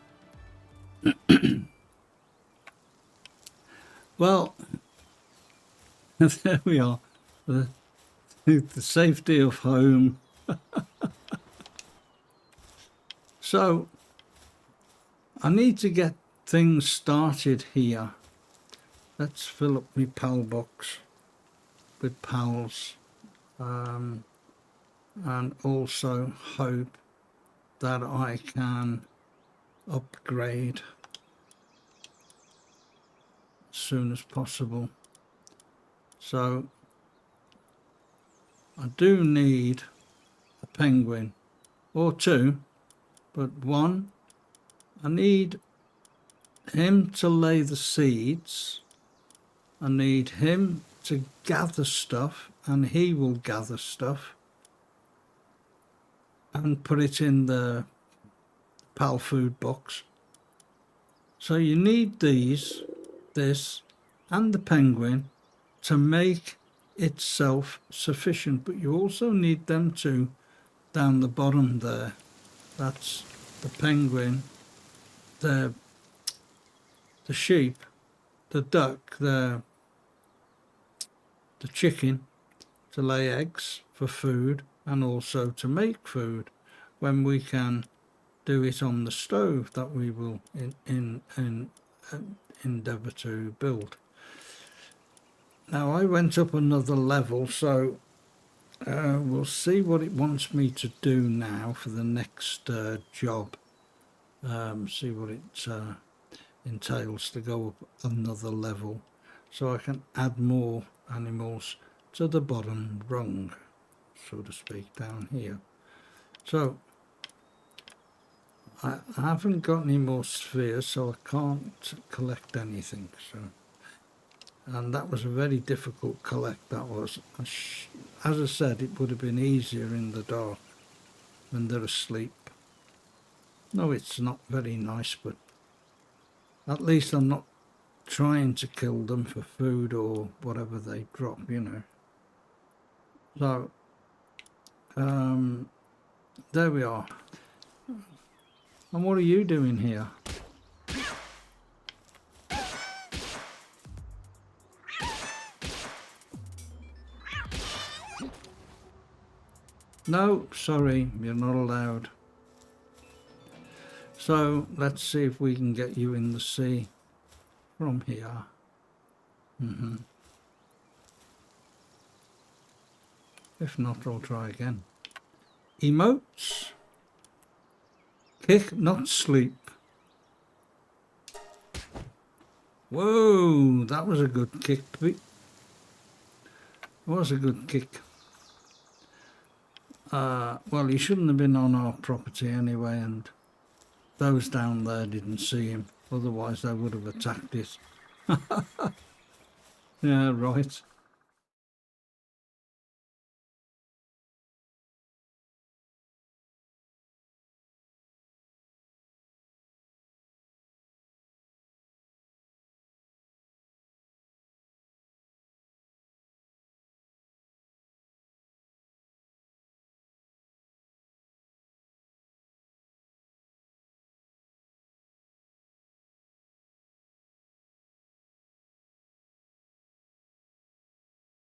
Well, there we are. The safety of home. So I need to get things started here. Let's fill up my PAL box with pals, and also hope that I can upgrade as soon as possible. So I do need a penguin or 2, but 1, I need him to lay the seeds. I need him to gather stuff, and he will gather stuff and put it in the PAL food box. So you need this, and the penguin to make it self-sufficient, but you also need them 2 down the bottom there. That's the penguin, the sheep, the duck, the chicken to lay eggs for food, and also to make food when we can do it on the stove that we will endeavour to build. Now I went up another level, so we'll see what it wants me to do now for the next job. See what it entails to go up another level, so I can add more animals to the bottom rung, so to speak, down here. So I haven't got any more spheres, so I can't collect anything. So, and that was a very difficult collect, that was. As I said, it would have been easier in the dark when they're asleep. No, it's not very nice, but at least I'm not trying to kill them for food or whatever they drop, you know. So there we are. And what are you doing here? No, sorry, you're not allowed. So let's see if we can get you in the sea from here. If not, I'll try again. Emotes. Kick, not sleep. Whoa, that was a good kick. It was a good kick. Well, he shouldn't have been on our property anyway, and those down there didn't see him. Otherwise, they would have attacked it. Yeah, right.